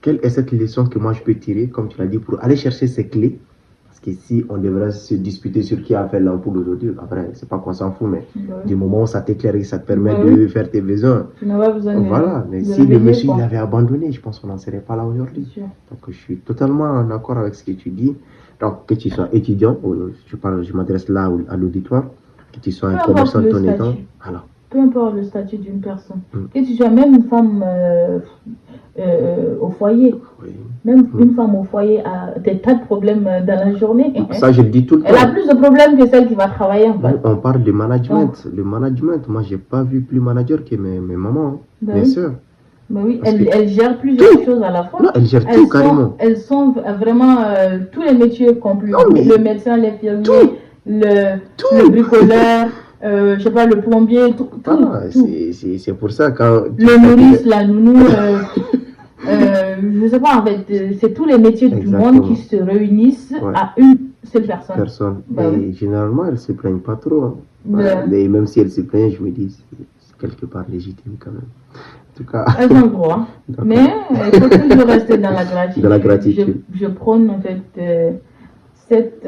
quelle est cette leçon que moi je peux tirer, comme tu l'as dit, pour aller chercher ces clés. Parce que si on devrait se disputer sur qui a fait l'ampoule aujourd'hui, après, c'est pas qu'on s'en fout, mais du moment où ça t'éclaire et ça te permet de faire tes besoins. Tu n'as pas besoin de. Voilà, mais si le monsieur il avait abandonné, je pense qu'on n'en serait pas là aujourd'hui. Donc je suis totalement en accord avec ce que tu dis. Donc que tu sois étudiant, je m'adresse là à l'auditoire, que tu sois un commerçant de ton état. Alors. Peu importe le statut d'une personne, que tu sois même une femme au foyer, même une femme au foyer a des tas de problèmes dans la journée. Ça, je le dis tout le temps. Elle a plus de problèmes que celle qui va travailler. En fait. On parle de management. Le management, moi, j'ai pas vu plus manager que mes mamans, mes soeurs. Mais oui, elles gèrent plusieurs choses à la fois. Non, elles gèrent tout carrément. Elles sont vraiment tous les métiers compris. Le médecin, l'infirmier, le bricoleur. je sais pas, le plombier, tout. C'est pour ça quand... Le nourrice, la nounou, je sais pas, en fait, c'est tous les métiers du monde qui se réunissent à une seule personne. Et généralement, elles se plaignent pas trop. Hein. Mais même si elles se plaignent, je me dis, c'est quelque part légitime quand même. En tout cas... Elles ont le droit. Mais il faut toujours rester dans la gratitude. Dans la gratitude. Je prône en fait cette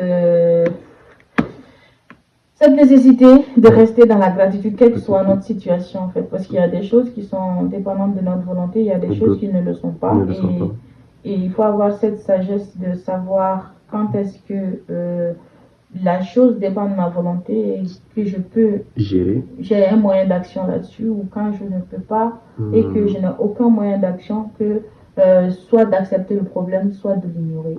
nécessité de rester dans la gratitude, quelle que soit notre situation en fait. Parce qu'il y a des choses qui sont dépendantes de notre volonté, il y a des choses qui ne le sont pas. Et il faut avoir cette sagesse de savoir quand est-ce que la chose dépend de ma volonté et que je peux gérer. J'ai un moyen d'action là-dessus, ou quand je ne peux pas et que je n'ai aucun moyen d'action que soit d'accepter le problème, soit de l'ignorer.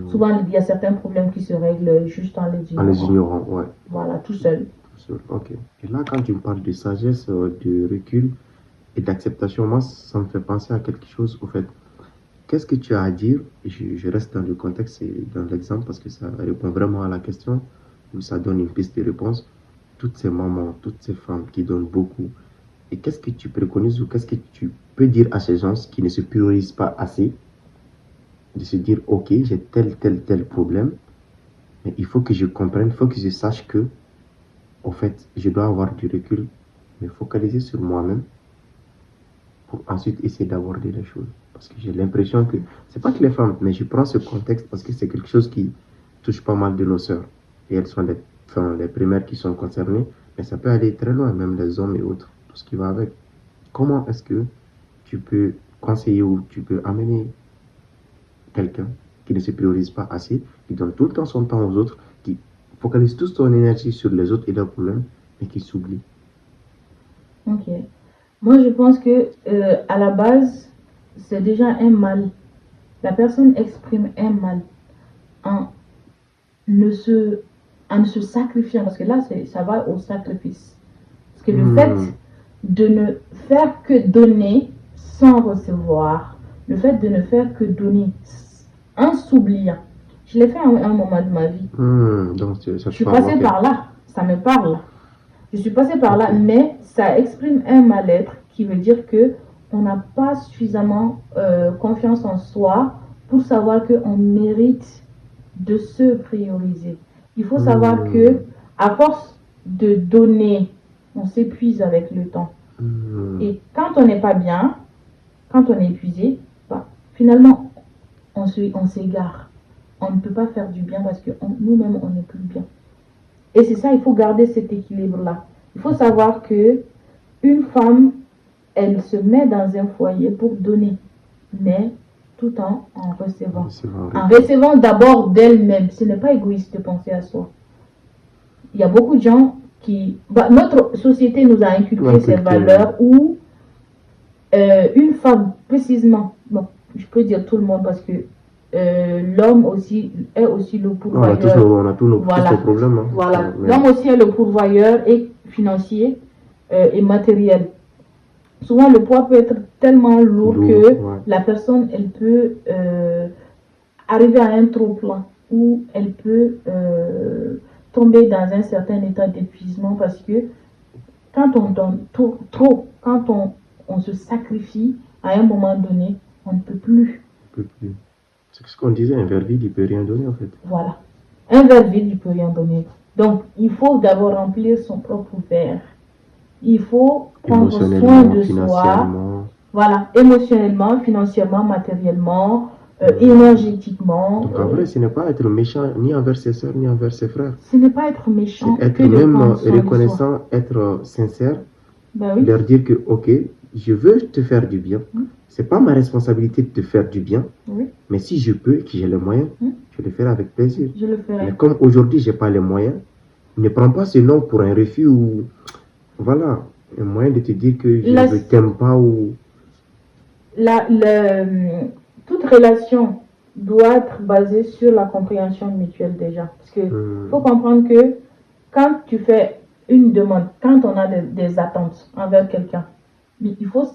Souvent, il y a certains problèmes qui se règlent juste en les ignorant. En les ignorant, ouais. Voilà, tout seul. Ok. Et là, quand tu me parles de sagesse, de recul et d'acceptation, moi, ça me fait penser à quelque chose, au fait. Qu'est-ce que tu as à dire? Je reste dans le contexte et dans l'exemple parce que ça répond vraiment à la question, ou ça donne une piste de réponse. Toutes ces mamans, toutes ces femmes qui donnent beaucoup. Et qu'est-ce que tu préconises ou qu'est-ce que tu peux dire à ces gens qui ne se priorisent pas assez? De se dire, ok, j'ai tel problème, mais il faut que je comprenne, il faut que je sache que, en fait, je dois avoir du recul, me focaliser sur moi-même pour ensuite essayer d'aborder les choses. Parce que j'ai l'impression que, c'est pas que les femmes, mais je prends ce contexte parce que c'est quelque chose qui touche pas mal de nos sœurs. Et elles sont les premières qui sont concernées, mais ça peut aller très loin, même les hommes et autres, tout ce qui va avec. Comment est-ce que tu peux conseiller ou tu peux amener quelqu'un qui ne se priorise pas assez, qui donne tout le temps son temps aux autres, qui focalise toute son énergie sur les autres et leurs problèmes, mais qui s'oublie? Ok. Moi, je pense que à la base, c'est déjà un mal. La personne exprime un mal en ne se sacrifiant, parce que là, ça va au sacrifice. Parce que le fait de ne faire que donner sans recevoir, le fait de ne faire que donner en s'oubliant, je l'ai fait à un moment de ma vie. Donc, je suis passée par là, ça me parle. Je suis passée par là, mais ça exprime un mal-être qui veut dire que on n'a pas suffisamment confiance en soi pour savoir qu'on mérite de se prioriser. Il faut savoir que à force de donner, on s'épuise avec le temps. Et quand on n'est pas bien, quand on est épuisé, finalement, on s'égare. On ne peut pas faire du bien parce que nous-mêmes, on n'est plus bien. Et c'est ça, il faut garder cet équilibre-là. Il faut savoir que une femme, elle se met dans un foyer pour donner, mais tout en recevant. En recevant d'abord d'elle-même. Ce n'est pas égoïste de penser à soi. Il y a beaucoup de gens qui... notre société nous a inculqué ces valeurs où une femme, précisément, bon, je peux dire tout le monde parce que l'homme aussi est aussi le pourvoyeur. On a tous nos problèmes. Hein. Voilà. L'homme aussi est le pourvoyeur et financier et matériel. Souvent, le poids peut être tellement lourd que la personne, elle peut arriver à un trop-plein où elle peut tomber dans un certain état d'épuisement parce que quand on donne trop, quand on se sacrifie, à un moment donné, on ne peut plus. C'est ce qu'on disait, un verre vide, il ne peut rien donner en fait. Voilà. Un verre vide, il ne peut rien donner. Donc, il faut d'abord remplir son propre verre. Il faut prendre soin de soi. Voilà, émotionnellement, financièrement, matériellement, énergétiquement. Donc en vrai, ce n'est pas être méchant ni envers ses soeurs, ni envers ses frères. Ce n'est pas être méchant. C'est être même reconnaissant, être sincère. Leur dire que, ok, je veux te faire du bien. C'est pas ma responsabilité de te faire du bien. Mais si je peux, que j'ai les moyens, je le ferai avec plaisir. Je le ferai. Mais comme aujourd'hui, je n'ai pas les moyens, ne prends pas ce nom pour un refus ou... Voilà, un moyen de te dire que je ne t'aime pas ou... Toute relation doit être basée sur la compréhension mutuelle déjà. Parce qu'il faut comprendre que quand tu fais une demande, quand on a des attentes envers quelqu'un, il faut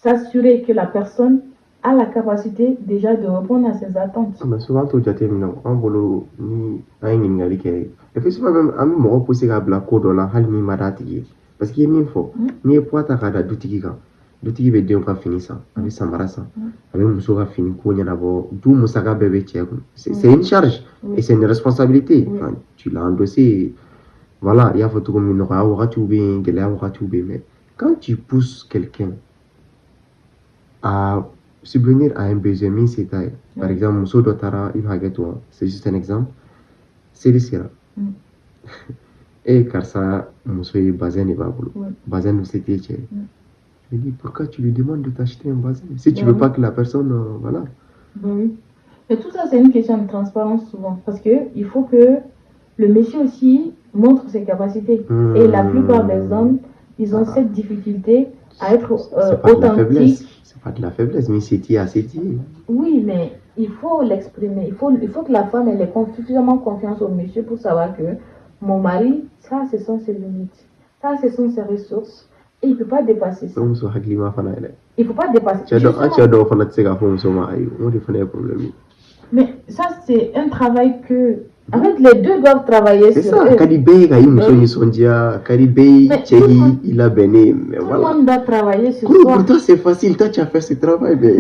s'assurer que la personne a la capacité déjà de répondre à ses attentes. Mais souvent, tout est terminé. En bolo, ni un ɲininkali kɛ. Et puis souvent même, an bɛ mɔgɔ pousser ka bila ko dɔ la hali min ma d'a tigi ye. Parce qu'il y a min fɔ, n'i ye poids ta k'a da dutigi kan, dutigi bɛ denw ka fini san, a bɛ samara san, a bɛ muso ka fini ko ɲɛnabɔ, du musaka bɛɛ bɛ cɛ kun. C'est une charge et c'est une responsabilité. Enfin, tu l'as endossé. Voilà, il y a fɔ cogo min nɔgɔya wagatiw bɛ yen, gɛlɛya wagatiw bɛ yen. Mais quand tu pousses quelqu'un à subvenir à un besoin min se t'a ye, par exemple muso dɔ taara i bɛ hakɛ to wa, c'est juste un exemple, seli sera e karisa muso ye bazin de b'a bolo, bazin dun se t'e cɛ ye, je dis pourquoi tu lui demandes de t'acheter un bazin si tu veux pas que la personne voilà. Oui. Mais tout ça c'est une question de transparence souvent parce que il faut que le monsieur aussi montre ses capacités et la plupart des hommes ils ont cette difficulté à être authentique. C'est pas de la faiblesse, mais c'est assez. Oui, mais il faut l'exprimer. Il faut que la femme ait suffisamment confiance au monsieur pour savoir que mon mari, ça, ce sont ses limites. Ça, ce sont ses ressources. Et il ne peut pas dépasser ça. Il ne faut pas dépasser mais ça, c'est un travail que... En fait, les deux doivent travailler sur eux. C'est ça. Il a béni. Tout le monde doit travailler sur soi. Pour toi, c'est facile. Toi, tu as fait ce travail. Mais...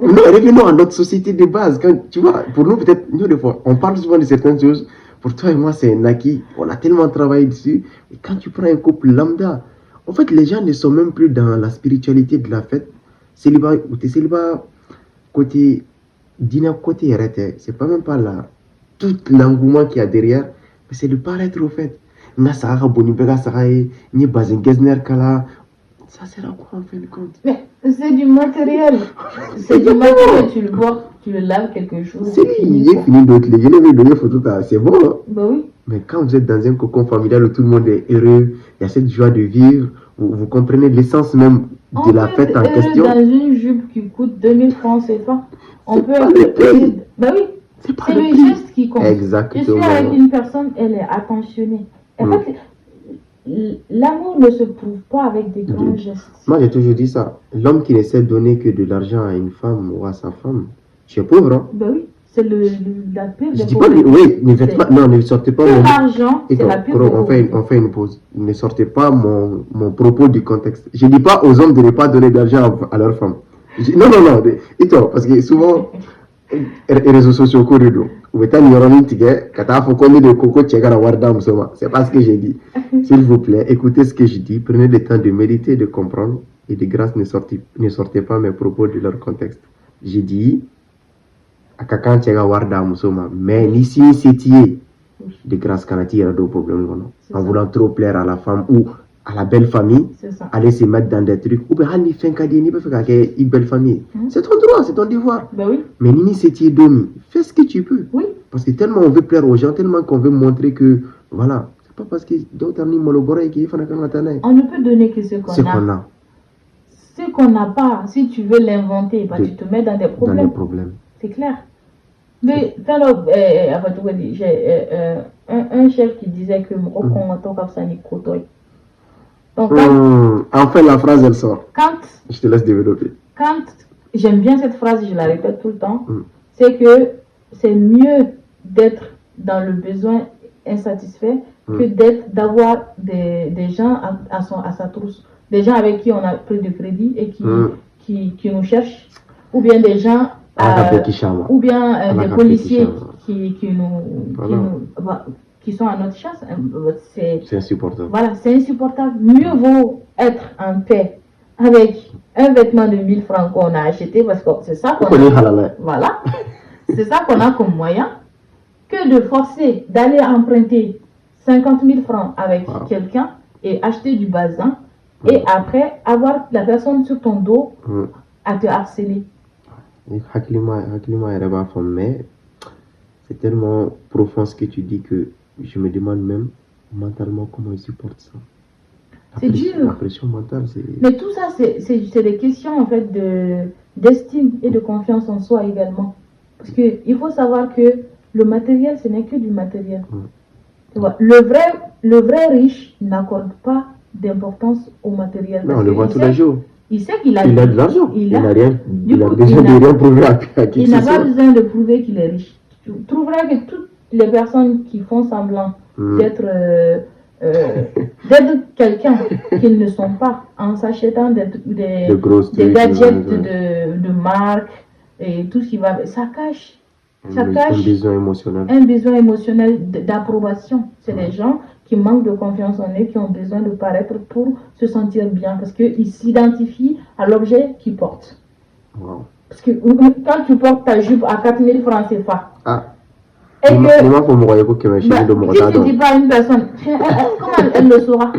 revenons à notre société de base. Quand, tu vois, pour nous, peut-être, nous, des fois, on parle souvent de certaines choses. Pour toi et moi, c'est un acquis. On a tellement travaillé dessus. Et quand tu prends un couple lambda, en fait, les gens ne sont même plus dans la spiritualité de la fête. Célibat, ou t'es célibat, côté dîner, côté arrêté. C'est pas même pas là. Tout l'engouement qu'il y a derrière, mais c'est le paraître au fait. Ça sert à quoi en fin de compte? Mais c'est du matériel. C'est du matériel, tu le vois, tu le laves quelque chose. C'est fini d'autres. C'est bon. Hein? Bah oui. Mais quand vous êtes dans un cocon familial où tout le monde est heureux, il y a cette joie de vivre, vous comprenez l'essence même de la fête en question. Dans une jupe qui coûte 2000 francs CFA, on peut être heureux. Bah oui. C'est le geste qui compte. Exactement. Je suis avec une personne, elle est attentionnée. En fait, l'amour ne se prouve pas avec des grands gestes. Moi, j'ai toujours dit ça. L'homme qui ne sait donner que de l'argent à une femme ou à sa femme, tu es pauvre, hein? Ben oui, c'est la pire des pauvreté. Je dis pas, oui, ne sortez pas mon... L'argent, c'est la pire des pauvreté. On fait une pause. Ne sortez pas mon propos du contexte. Je ne dis pas aux hommes de ne pas donner d'argent à leur femme. Non. Et toi, parce que souvent... les réseaux sociaux corridor ou est c'est pas ce que j'ai dit. S'il vous plaît, écoutez ce que je dis, prenez le temps de méditer, de comprendre et de grâce ne sortez pas mes propos de leur contexte. J'ai dit à quelqu'un qui warda musoma mais ici c'est de grâce kanati a deux problèmes en voulant trop plaire à la femme ou à la belle famille, aller se mettre dans des trucs ou bien ni fin cadeau ni pas faire une belle famille. C'est ton droit, c'est ton devoir. Ben oui. Mais nini c'est domi, fais ce que tu peux. Oui. Parce que tellement on veut plaire aux gens, tellement qu'on veut montrer que voilà, c'est pas parce que d'autres ni molobora et qui font on ne peut donner que ce qu'on a. Ce qu'on n'a pas, si tu veux l'inventer, tu te mets dans des problèmes. C'est clair. Mais j'ai un chef qui disait que donc, enfin la phrase elle sort. Je te laisse développer. Quand j'aime bien cette phrase, je la répète tout le temps, c'est que c'est mieux d'être dans le besoin insatisfait que d'avoir des gens à sa trousse, des gens avec qui on a pris de crédit et qui nous cherchent, ou bien des gens ou bien des policiers qui sont à notre chasse. C'est insupportable. Voilà, c'est insupportable. Mieux vaut être en paix avec un vêtement de 1000 francs qu'on a acheté parce que c'est ça qu'on a. Voilà, c'est ça qu'on a comme moyen que de forcer d'aller emprunter 50 000 francs avec quelqu'un et acheter du bazin et après avoir la personne sur ton dos à te harceler. Mais c'est tellement profond ce que tu dis que je me demande même mentalement comment ils supportent ça. C'est dur. La pression mentale, c'est... Mais tout ça, c'est des questions en fait d'estime et de confiance en soi également. Parce qu'il faut savoir que le matériel, ce n'est que du matériel. Tu vois, le vrai riche n'accorde pas d'importance au matériel. Non, on le voit tous les jours. Il sait qu'il a de l'argent. Il n'a rien. Il a besoin de rien prouver à qui il n'a pas besoin de prouver qu'il est riche. Tu trouveras que toutes les personnes qui font semblant d'être quelqu'un qu'ils ne sont pas en s'achetant des gadgets de marque et tout ce qui va, ça cache un besoin émotionnel d'approbation. C'est des gens qui manquent de confiance en eux, qui ont besoin de paraître pour se sentir bien parce qu'ils s'identifient à l'objet qu'ils portent. Wow. Parce que quand tu portes ta jupe à 4000 francs CFA, et que si tu dis pas à une personne, comment elle le saura?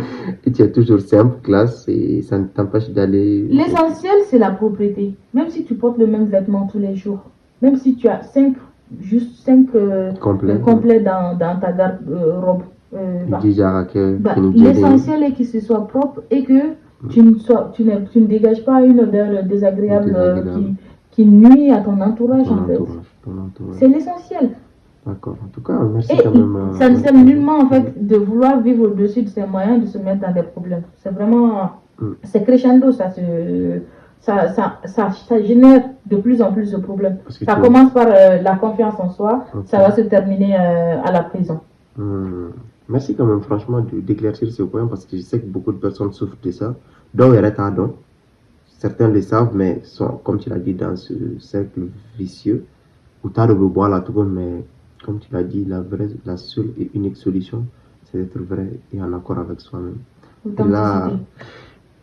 Et tu es toujours simple, classe, et ça ne t'empêche d'aller. L'essentiel, c'est la propreté. Même si tu portes le même vêtement tous les jours, même si tu as 5 complets dans ta garde-robe. L'essentiel est que ce soit propre et que tu ne dégages pas une odeur désagréable qui nuit à ton entourage en fait. C'est l'essentiel. D'accord. En tout cas, merci quand même. Ça ne sert nullement en fait de vouloir vivre au-dessus de ses moyens, de se mettre dans des problèmes. C'est vraiment, c'est crescendo, ça génère de plus en plus de problèmes. Ça commence par la confiance en soi, ça va se terminer à la prison. Merci quand même franchement d'éclaircir ce point parce que je sais que beaucoup de personnes souffrent de ça. Donc, certains le savent, mais sont, comme tu l'as dit, dans ce cercle vicieux où tu as le bois là, tout comme, mais comme tu l'as dit, la seule et unique solution, c'est d'être vrai et en accord avec soi-même. Et là,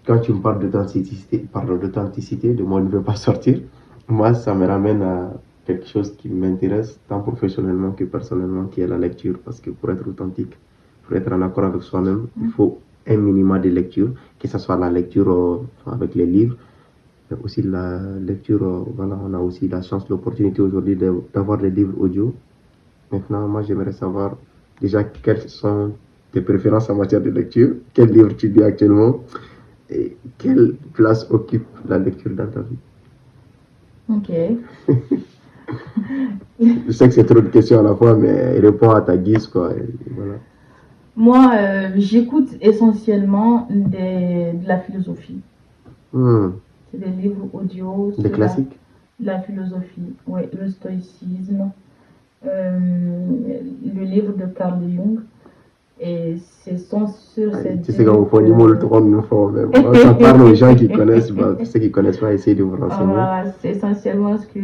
quand tu me parles d'authenticité, de moi ne veux pas sortir, moi ça me ramène à quelque chose qui m'intéresse tant professionnellement que personnellement, qui est la lecture. Parce que pour être authentique, pour être en accord avec soi-même, il faut un minimum de lecture, que ce soit la lecture avec les livres, mais aussi la lecture, voilà, on a aussi la chance, l'opportunité aujourd'hui d'avoir des livres audio. Maintenant, moi j'aimerais savoir déjà quelles sont tes préférences en matière de lecture, quel livre tu lis actuellement et quelle place occupe la lecture dans ta vie. Ok. Je sais que c'est trop de questions à la fois, mais réponds à ta guise, quoi. Voilà. Moi, j'écoute essentiellement de la philosophie. C'est des livres audio. Des classiques? La philosophie, oui, le stoïcisme, le livre de Carl Jung. Et ce sont sur ces tu sais quand vous faites le trône, nous faisons même. Ça parle aux gens qui connaissent, ceux qui ne connaissent pas, essayez de vous renseigner. Voilà, c'est essentiellement ce que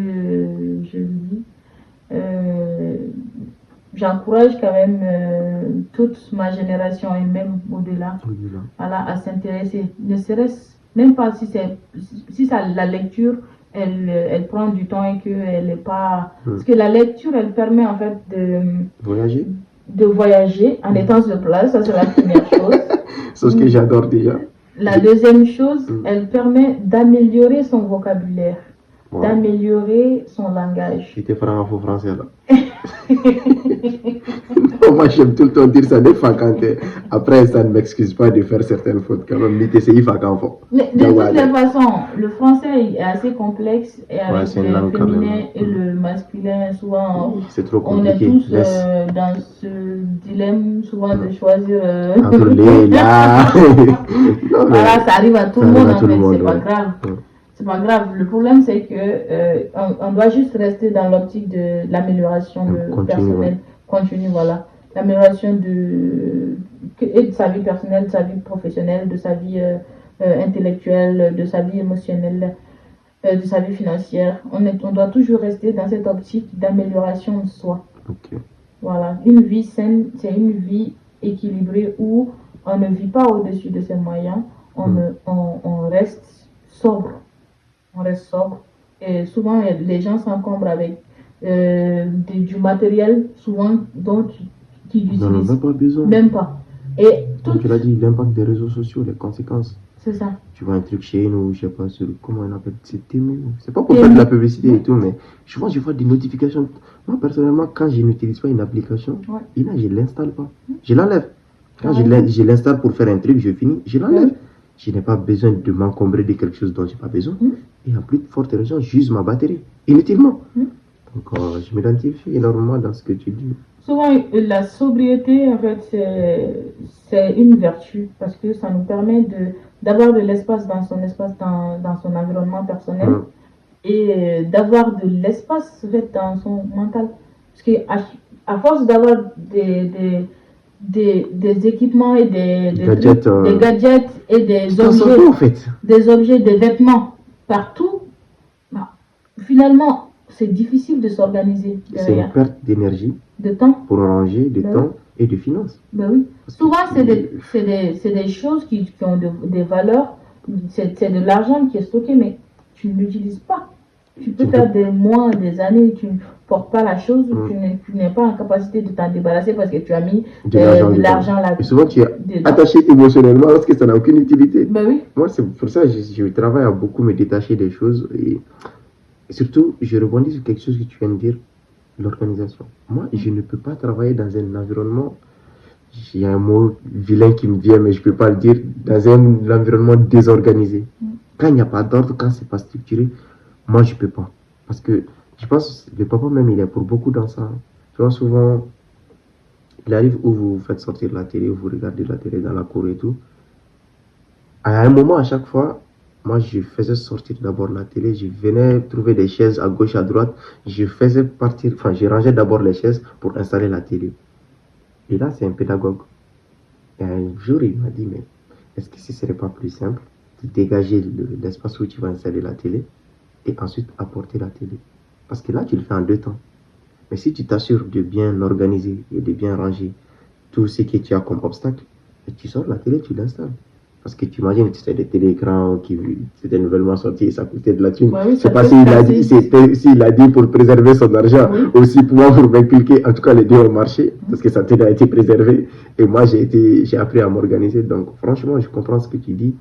je lis. J'encourage quand même toute ma génération et même au-delà, voilà, à s'intéresser. Ne serait-ce même pas si la lecture, elle prend du temps et qu'elle n'est pas... Parce que la lecture, elle permet en fait de voyager en étant sur place, ça c'est la première chose. C'est ce que j'adore déjà. La deuxième chose, elle permet d'améliorer son vocabulaire, d'améliorer son langage. J'étais franco-français là. Non, moi j'aime tout le temps dire ça des fois après ça ne m'excuse pas de faire certaines fautes quand même. Mais de toutes les façons, le français est assez complexe et avec le féminin et le masculin, souvent c'est trop compliqué. On est tous dans ce dilemme souvent de choisir entre les là. Voilà, ça arrive à tout le monde en fait, c'est pas grave. C'est pas grave. Le problème, c'est que on doit juste rester dans l'optique de l'amélioration personnelle continue, voilà. L'amélioration de sa vie personnelle, de sa vie professionnelle, de sa vie intellectuelle, de sa vie émotionnelle, de sa vie financière. On doit toujours rester dans cette optique d'amélioration de soi. Voilà. Une vie saine, c'est une vie équilibrée où on ne vit pas au-dessus de ses moyens, on reste sobre. On reste sobre. Et souvent, les gens s'encombrent avec du matériel, souvent, dont qui n'utilisent. On n'en a pas besoin. Même pas. Et comme tu l'as dit, l'impact des réseaux sociaux, les conséquences. C'est ça. Tu vois un truc chez nous, je sais pas, comment on appelle, c'est pas pour faire de la publicité et tout, mais souvent je vois des notifications. Moi, personnellement, quand je n'utilise pas une application, je ne l'installe pas. Je l'enlève. Quand je l'installe pour faire un truc, je finis, je l'enlève. Je n'ai pas besoin de m'encombrer de quelque chose dont je n'ai pas besoin. Et en plus de forte raison, j'use ma batterie, inutilement. Donc, je m'identifie énormément dans ce que tu dis. Souvent, la sobriété, en fait, c'est une vertu parce que ça nous permet de d'avoir de l'espace dans son espace, dans son environnement personnel et d'avoir de l'espace en fait, dans son mental. Parce qu'à force d'avoir des équipements et des gadgets, trucs, des gadgets et des objets, en fait. des objets, des vêtements partout, bah, finalement, c'est difficile de s'organiser. C'est une perte d'énergie, de temps, pour ranger, de temps et de finances. Ben oui. Souvent, c'est des choses qui ont des valeurs, c'est de l'argent qui est stocké, mais tu ne l'utilises pas. Tu peux faire des mois, des années, tu ne portes pas la chose, tu n'es pas en capacité de t'en débarrasser parce que tu as mis de l'argent là. Et souvent, tu es attaché émotionnellement parce que ça n'a aucune utilité. Ben oui. Moi, c'est pour ça que je travaille à beaucoup me détacher des choses. Et surtout, je rebondis sur quelque chose que tu viens de dire, l'organisation. Moi, je ne peux pas travailler dans un environnement, il y a un mot vilain qui me vient, mais je ne peux pas le dire, dans un environnement désorganisé. Quand il n'y a pas d'ordre, quand ce n'est pas structuré, moi, je ne peux pas. Parce que je pense que le papa même, il est pour beaucoup dans ça. Tu vois, souvent, il arrive où vous faites sortir la télé, vous regardez la télé dans la cour et tout. À un moment, à chaque fois, moi, je faisais sortir d'abord la télé, je venais trouver des chaises à gauche, à droite, je faisais partir, enfin, je rangeais d'abord les chaises pour installer la télé. Et là, c'est un pédagogue. Et un jour, il m'a dit, mais est-ce que ce ne serait pas plus simple de dégager l'espace où tu vas installer la télé et ensuite apporter la télé? Parce que là, tu le fais en 2 temps. Mais si tu t'assures de bien organiser et de bien ranger tout ce que tu as comme obstacle, et tu sors la télé, tu l'installes. Parce que tu imagines, tu sais, des téléécrans qui c'était nouvellement sorti et ça coûtait de la thune. Bah oui, c'est pas s'il a dit pour préserver son argent, aussi pour m'inculquer. En tout cas, les deux ont marché parce que sa télé a été préservée. Et moi, j'ai appris à m'organiser. Donc, franchement, je comprends ce que tu dis.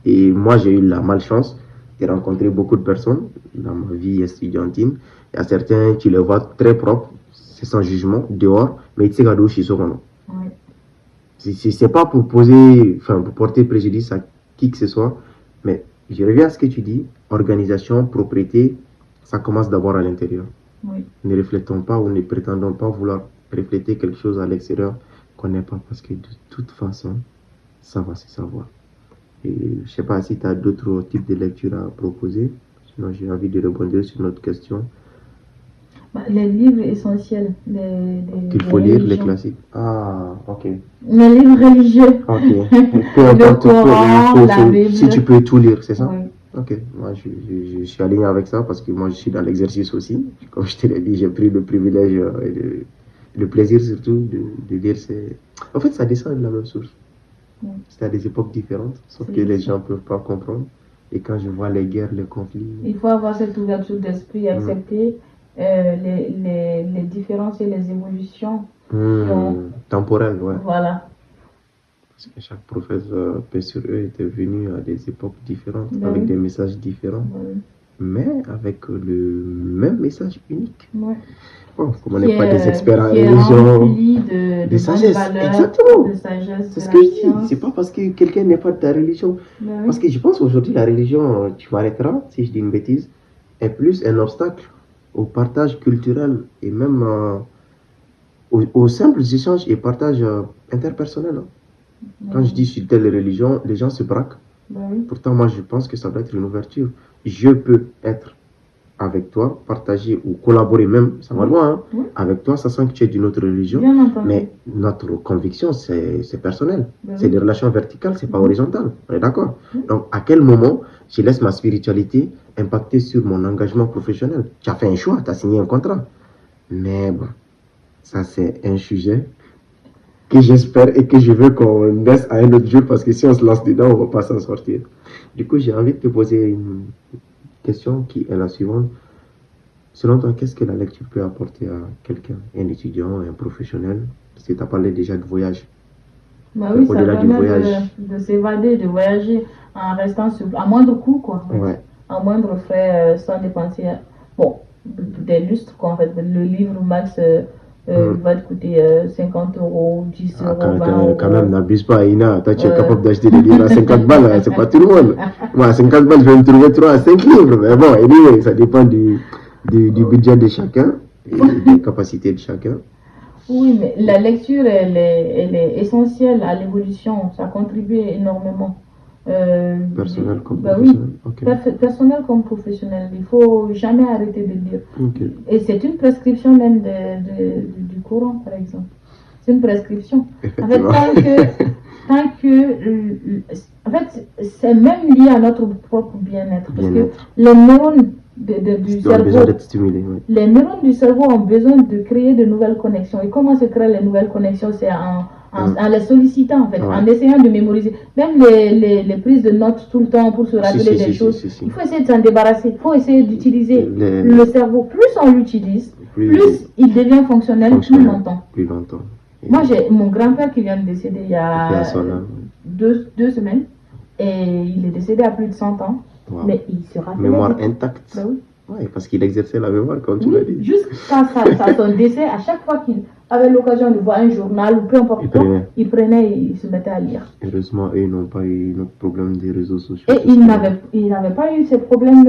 Et moi, j'ai eu la malchance de rencontrer beaucoup de personnes dans ma vie estudiantine. Il y a certains, tu les vois très propres, c'est sans jugement, dehors, mais tu sais qu'à douche, ils sont c'est pas pour pour porter préjudice à qui que ce soit, mais je reviens à ce que tu dis, organisation, propriété, ça commence d'abord à l'intérieur. Ne reflétons pas ou ne prétendons pas vouloir refléter quelque chose à l'extérieur qu'on n'est pas, parce que de toute façon, ça va se savoir. Et je sais pas si tu as d'autres types de lectures à proposer, sinon j'ai envie de rebondir sur notre question. Les livres essentiels. Qu'il faut lire, les classiques. Ah, ok. Les livres religieux. Ok. Le Coran, la Bible. Si tu peux tout lire, c'est ça? Oui. Ok. Moi, je suis aligné avec ça parce que moi, je suis dans l'exercice aussi. Comme je te l'ai dit, j'ai pris le privilège et le plaisir surtout de lire. En fait, ça descend de la même source. C'est à des époques différentes, sauf que les gens ne peuvent pas comprendre. Et quand je vois les guerres, les conflits... Il faut avoir cette ouverture d'esprit, accepter les différences et les évolutions temporelles, ouais. Voilà. Parce que chaque prophète, paix sur eux, était venu à des époques différentes, avec des messages différents, mais avec le même message unique. Bon, comme on n'est pas des experts en religion, de sagesse, exactement. C'est ce que je dis. C'est pas parce que quelqu'un n'est pas de ta religion. Parce que je pense aujourd'hui la religion, tu m'arrêteras si je dis une bêtise, est plus un obstacle au partage culturel et même aux simples échanges et partages interpersonnels. Quand je dis sur telle religion, les gens se braquent. Pourtant, moi, je pense que ça doit être une ouverture. Je peux être avec toi, partager ou collaborer même, ça va loin, avec toi, sachant que tu es d'une autre religion. Mais notre conviction, c'est personnel. C'est des relations verticales, c'est pas horizontal. On est d'accord? Donc, à quel moment je laisse ma spiritualité impacter sur mon engagement professionnel? Tu as fait un choix, tu as signé un contrat. Mais bon, ça c'est un sujet que j'espère et que je veux qu'on laisse à un autre jour, parce que si on se lance dedans, on ne va pas s'en sortir. Du coup, j'ai envie de te poser une question qui est la suivante. Selon toi, qu'est-ce que la lecture peut apporter à quelqu'un, un étudiant, un professionnel? Parce que tu as parlé déjà de voyage. Oui, ça permet de s'évader, de voyager en restant à moindre coût, quoi. À moindre frais, sans dépenser. Bon, des lustres, quoi, en fait. Le livre max va te coûter 50 €, 10 €, 20 €. Quand même, n'abuse pas, Ina. Toi, tu es capable d'acheter des livres à 50 balles, c'est pas tout le monde. Moi, à 50 balles, je vais me trouver 3 à 5 livres. Mais bon, anyway, ça dépend du budget de chacun et des capacités de chacun. Oui, mais la lecture, elle est essentielle à l'évolution. Ça contribue énormément. Personnel comme bah professionnel. oui, Ok. personnel comme professionnel. Il faut jamais arrêter de lire. Ok. Et c'est une prescription même du Coran, par exemple. C'est une prescription. En fait, Effectivement. en fait, c'est même lié à notre propre bien-être. Parce que Bien-être. les neurones du Ils ont besoin cerveau, d'être stimulés. Oui. les neurones du cerveau ont besoin de créer de nouvelles connexions. Et comment se créent les nouvelles connexions? C'est en les sollicitant, en fait, Ouais. en essayant de mémoriser. Même les prises de notes tout le temps pour se rappeler des choses, il faut essayer de s'en débarrasser. Il faut essayer d'utiliser le cerveau. Plus on l'utilise, plus il devient fonctionnel plus longtemps. Plus longtemps. Et moi, j'ai mon grand-père qui vient de décéder il y a son 2 semaines. Et il est décédé à plus de 100 ans. Wow. Mais il se rappelait. Mémoire intacte. Ben oui. Oui, parce qu'il exerçait la mémoire, comme tu l'as dit. Jusqu'à son décès, à chaque fois qu'il avait l'occasion de voir un journal ou peu importe quoi, il prenait et il se mettait à lire. Heureusement, eux n'ont pas eu notre problème des réseaux sociaux. Et il n'avait pas eu ces problèmes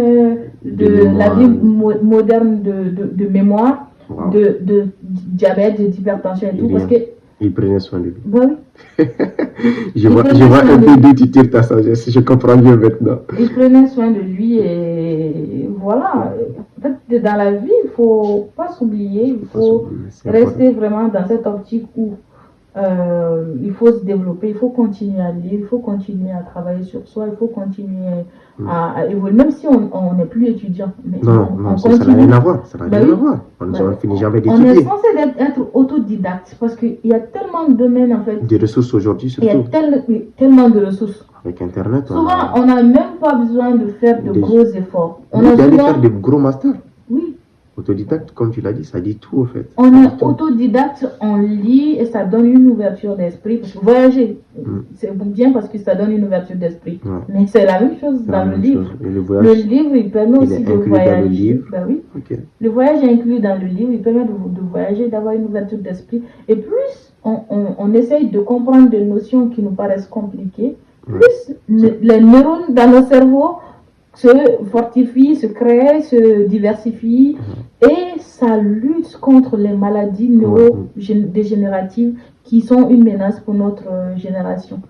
de la vie moderne de mémoire, wow. de diabète, d'hypertension et tout. Parce que il prenait soin de lui. Ben oui. je vois un peu d'où tu tires ta sagesse, je comprends mieux maintenant. Il prenait soin de lui et voilà. En fait, dans la vie, il ne faut pas s'oublier, il faut rester vraiment dans cette optique où il faut se développer, il faut continuer à lire, il faut continuer à travailler sur soi, il faut continuer à évoluer, même si on n'est plus étudiant. Mais non, ça n'a rien à voir. Ça n'a rien à voir. On ne finit jamais d'étudier. On est censé être autodidacte parce qu'il y a tellement de domaines en fait. Des ressources aujourd'hui surtout. Il y a tellement de ressources. Avec Internet. Souvent, on n'a même pas besoin de faire de gros efforts. On a d'aller faire des gros masters. Oui. Autodidacte, comme tu l'as dit, ça dit tout au fait. On est autodidacte, on lit et ça donne une ouverture d'esprit. Parce que voyager, c'est bien parce que ça donne une ouverture d'esprit. Ouais. Mais c'est la même chose dans le livre. Le livre, il permet aussi de voyager. Le livre. Ben oui. Okay. Le voyage est inclus dans le livre, il permet de voyager, d'avoir une ouverture d'esprit. Et plus on essaye de comprendre des notions qui nous paraissent compliquées, plus les neurones dans nos cerveaux se fortifie, se crée, se diversifie et ça lutte contre les maladies neurodégénératives qui sont une menace pour notre génération.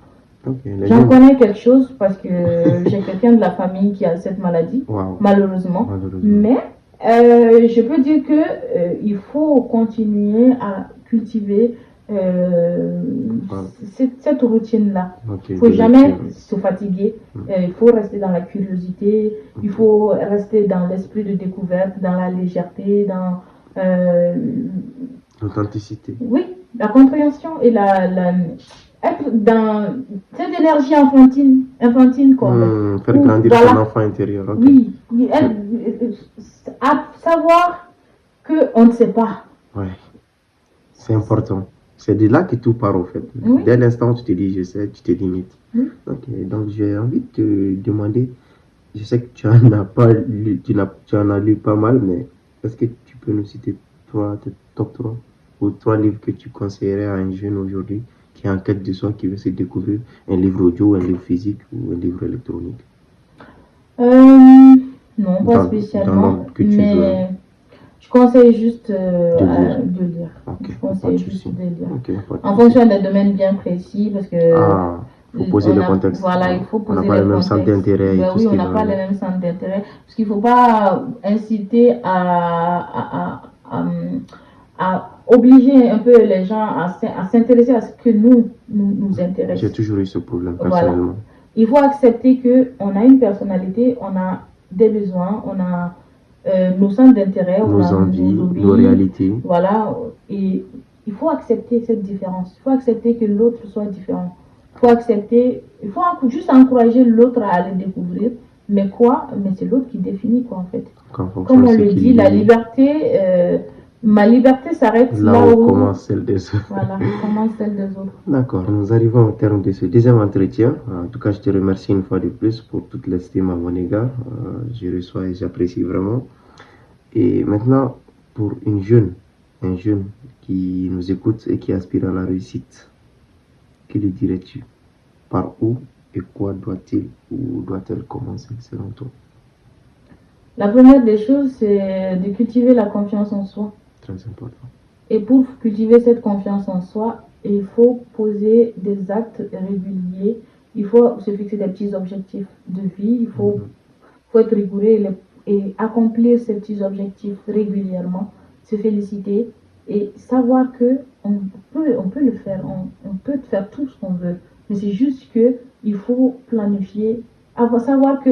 Okay, j'en connais quelque chose parce que j'ai quelqu'un de la famille qui a cette maladie, malheureusement. Mais je peux dire que il faut continuer à cultiver cette routine-là. Il ne faut jamais se fatiguer. Il faut rester dans la curiosité. Il faut rester dans l'esprit de découverte, dans la légèreté, dans l'authenticité. Oui, la compréhension et être dans cette énergie enfantine quoi. Faire grandir son enfant intérieur. Okay. Oui, à savoir qu'on ne sait pas. Ouais, c'est important. C'est de là que tout part au fait. Oui. Dès l'instant où tu te dis je sais, tu te limites. Oui. Okay. Donc j'ai envie de te demander, je sais que tu en as pas lu, tu en as lu pas mal, mais est-ce que tu peux nous citer tes top 3 ou 3 livres que tu conseillerais à un jeune aujourd'hui qui est en quête de soi, qui veut se découvrir, un livre audio, un livre physique ou un livre électronique? Non, pas spécialement, mais je conseille juste de lire. Okay. Je conseille juste de lire. Okay, en fonction des domaines bien précis, parce que il faut poser le contexte. Voilà, il faut poser le contexte. On n'a pas les mêmes centres d'intérêt. Oui, on n'a pas les mêmes centres d'intérêt. Parce qu'il ne faut pas inciter à obliger un peu les gens à s'intéresser à ce que nous intéresse. J'ai toujours eu ce problème personnellement. Voilà. Il faut accepter qu'on a une personnalité, on a des besoins, on a nos centres d'intérêt, nos envies, nos réalités. Voilà, et il faut accepter cette différence. Il faut accepter que l'autre soit différent. Il faut juste encourager l'autre à aller découvrir. Mais c'est l'autre qui définit quoi en fait. Comme on le dit, la liberté, ma liberté s'arrête là où commence celle des autres. Voilà, commence celle des autres. D'accord, nous arrivons au terme de ce deuxième entretien. En tout cas, je te remercie une fois de plus pour toute l'estime à mon égard. Je reçois et j'apprécie vraiment. Et maintenant, pour un jeune qui nous écoute et qui aspire à la réussite, que lui dirais-tu? Par où et quoi doit-il ou doit-elle commencer selon toi? La première des choses, c'est de cultiver la confiance en soi. Très important. Et pour cultiver cette confiance en soi, il faut poser des actes réguliers il faut se fixer des petits objectifs de vie, il faut être rigoureux et accomplir ces petits objectifs régulièrement, se féliciter et savoir que on peut le faire, on peut faire tout ce qu'on veut, mais c'est juste que il faut planifier, savoir que,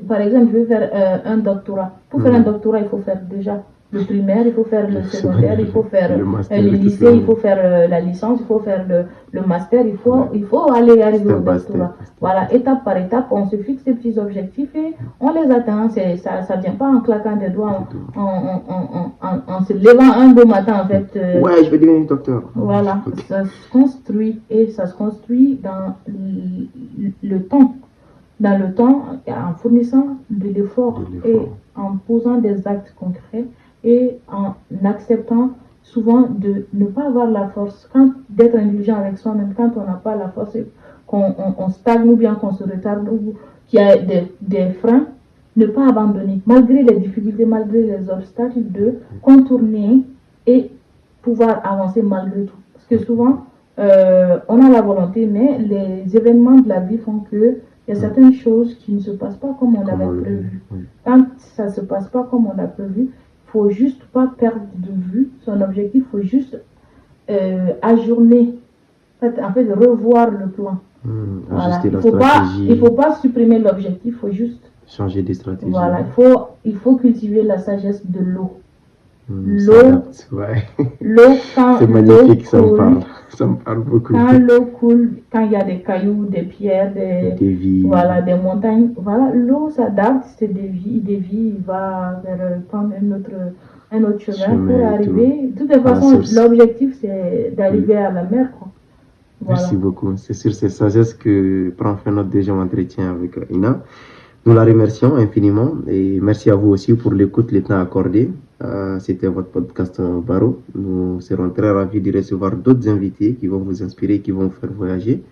par exemple, je veux faire un doctorat. Pour faire un doctorat, il faut faire déjà le primaire, il faut faire le secondaire, il faut faire le lycée, il faut faire la licence, il faut faire le master, il faut aller arriver au doctorat. Voilà, étape par étape, on se fixe des petits objectifs et on les atteint. Ça vient pas en claquant des doigts, en se levant un beau matin, en fait. Ouais, je vais devenir docteur. Voilà, ça se construit et ça se construit dans le temps. Dans le temps, en fournissant de l'effort et en posant des actes concrets et en acceptant souvent de ne pas avoir la force, d'être indulgent avec soi-même quand on n'a pas la force, qu'on stagne ou bien qu'on se retarde ou qu'il y a des freins, ne pas abandonner, malgré les difficultés, malgré les obstacles, de contourner et pouvoir avancer malgré tout. Parce que souvent, on a la volonté, mais les événements de la vie font que il y a certaines choses qui ne se passent pas comme on l'avait prévu. Quand ça ne se passe pas comme on l'a prévu, il ne faut juste pas perdre de vue son objectif, il faut juste ajourner, en fait, revoir le plan. Voilà. Il ne faut pas supprimer l'objectif, il faut juste changer des stratégies. Voilà, il faut cultiver la sagesse de l'eau. L'eau, c'est magnifique, ça me parle beaucoup. Quand l'eau coule, quand il y a des cailloux, des pierres, des montagnes, voilà, l'eau s'adapte, se dévie, il va prendre un autre chemin pour arriver. De toute façon, l'objectif, c'est d'arriver à la mer, quoi. Voilà. Merci beaucoup. C'est sur cette sagesse que prend fin notre deuxième entretien avec Ina. Nous la remercions infiniment et merci à vous aussi pour l'écoute, le temps accordé. C'était votre podcast Baro. Nous serons très ravis de recevoir d'autres invités qui vont vous inspirer, qui vont vous faire voyager.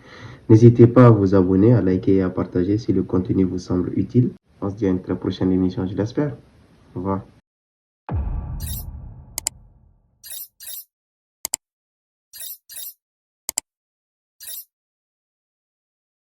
N'hésitez pas à vous abonner, à liker et à partager si le contenu vous semble utile. On se dit à une très prochaine émission, je l'espère. Au revoir.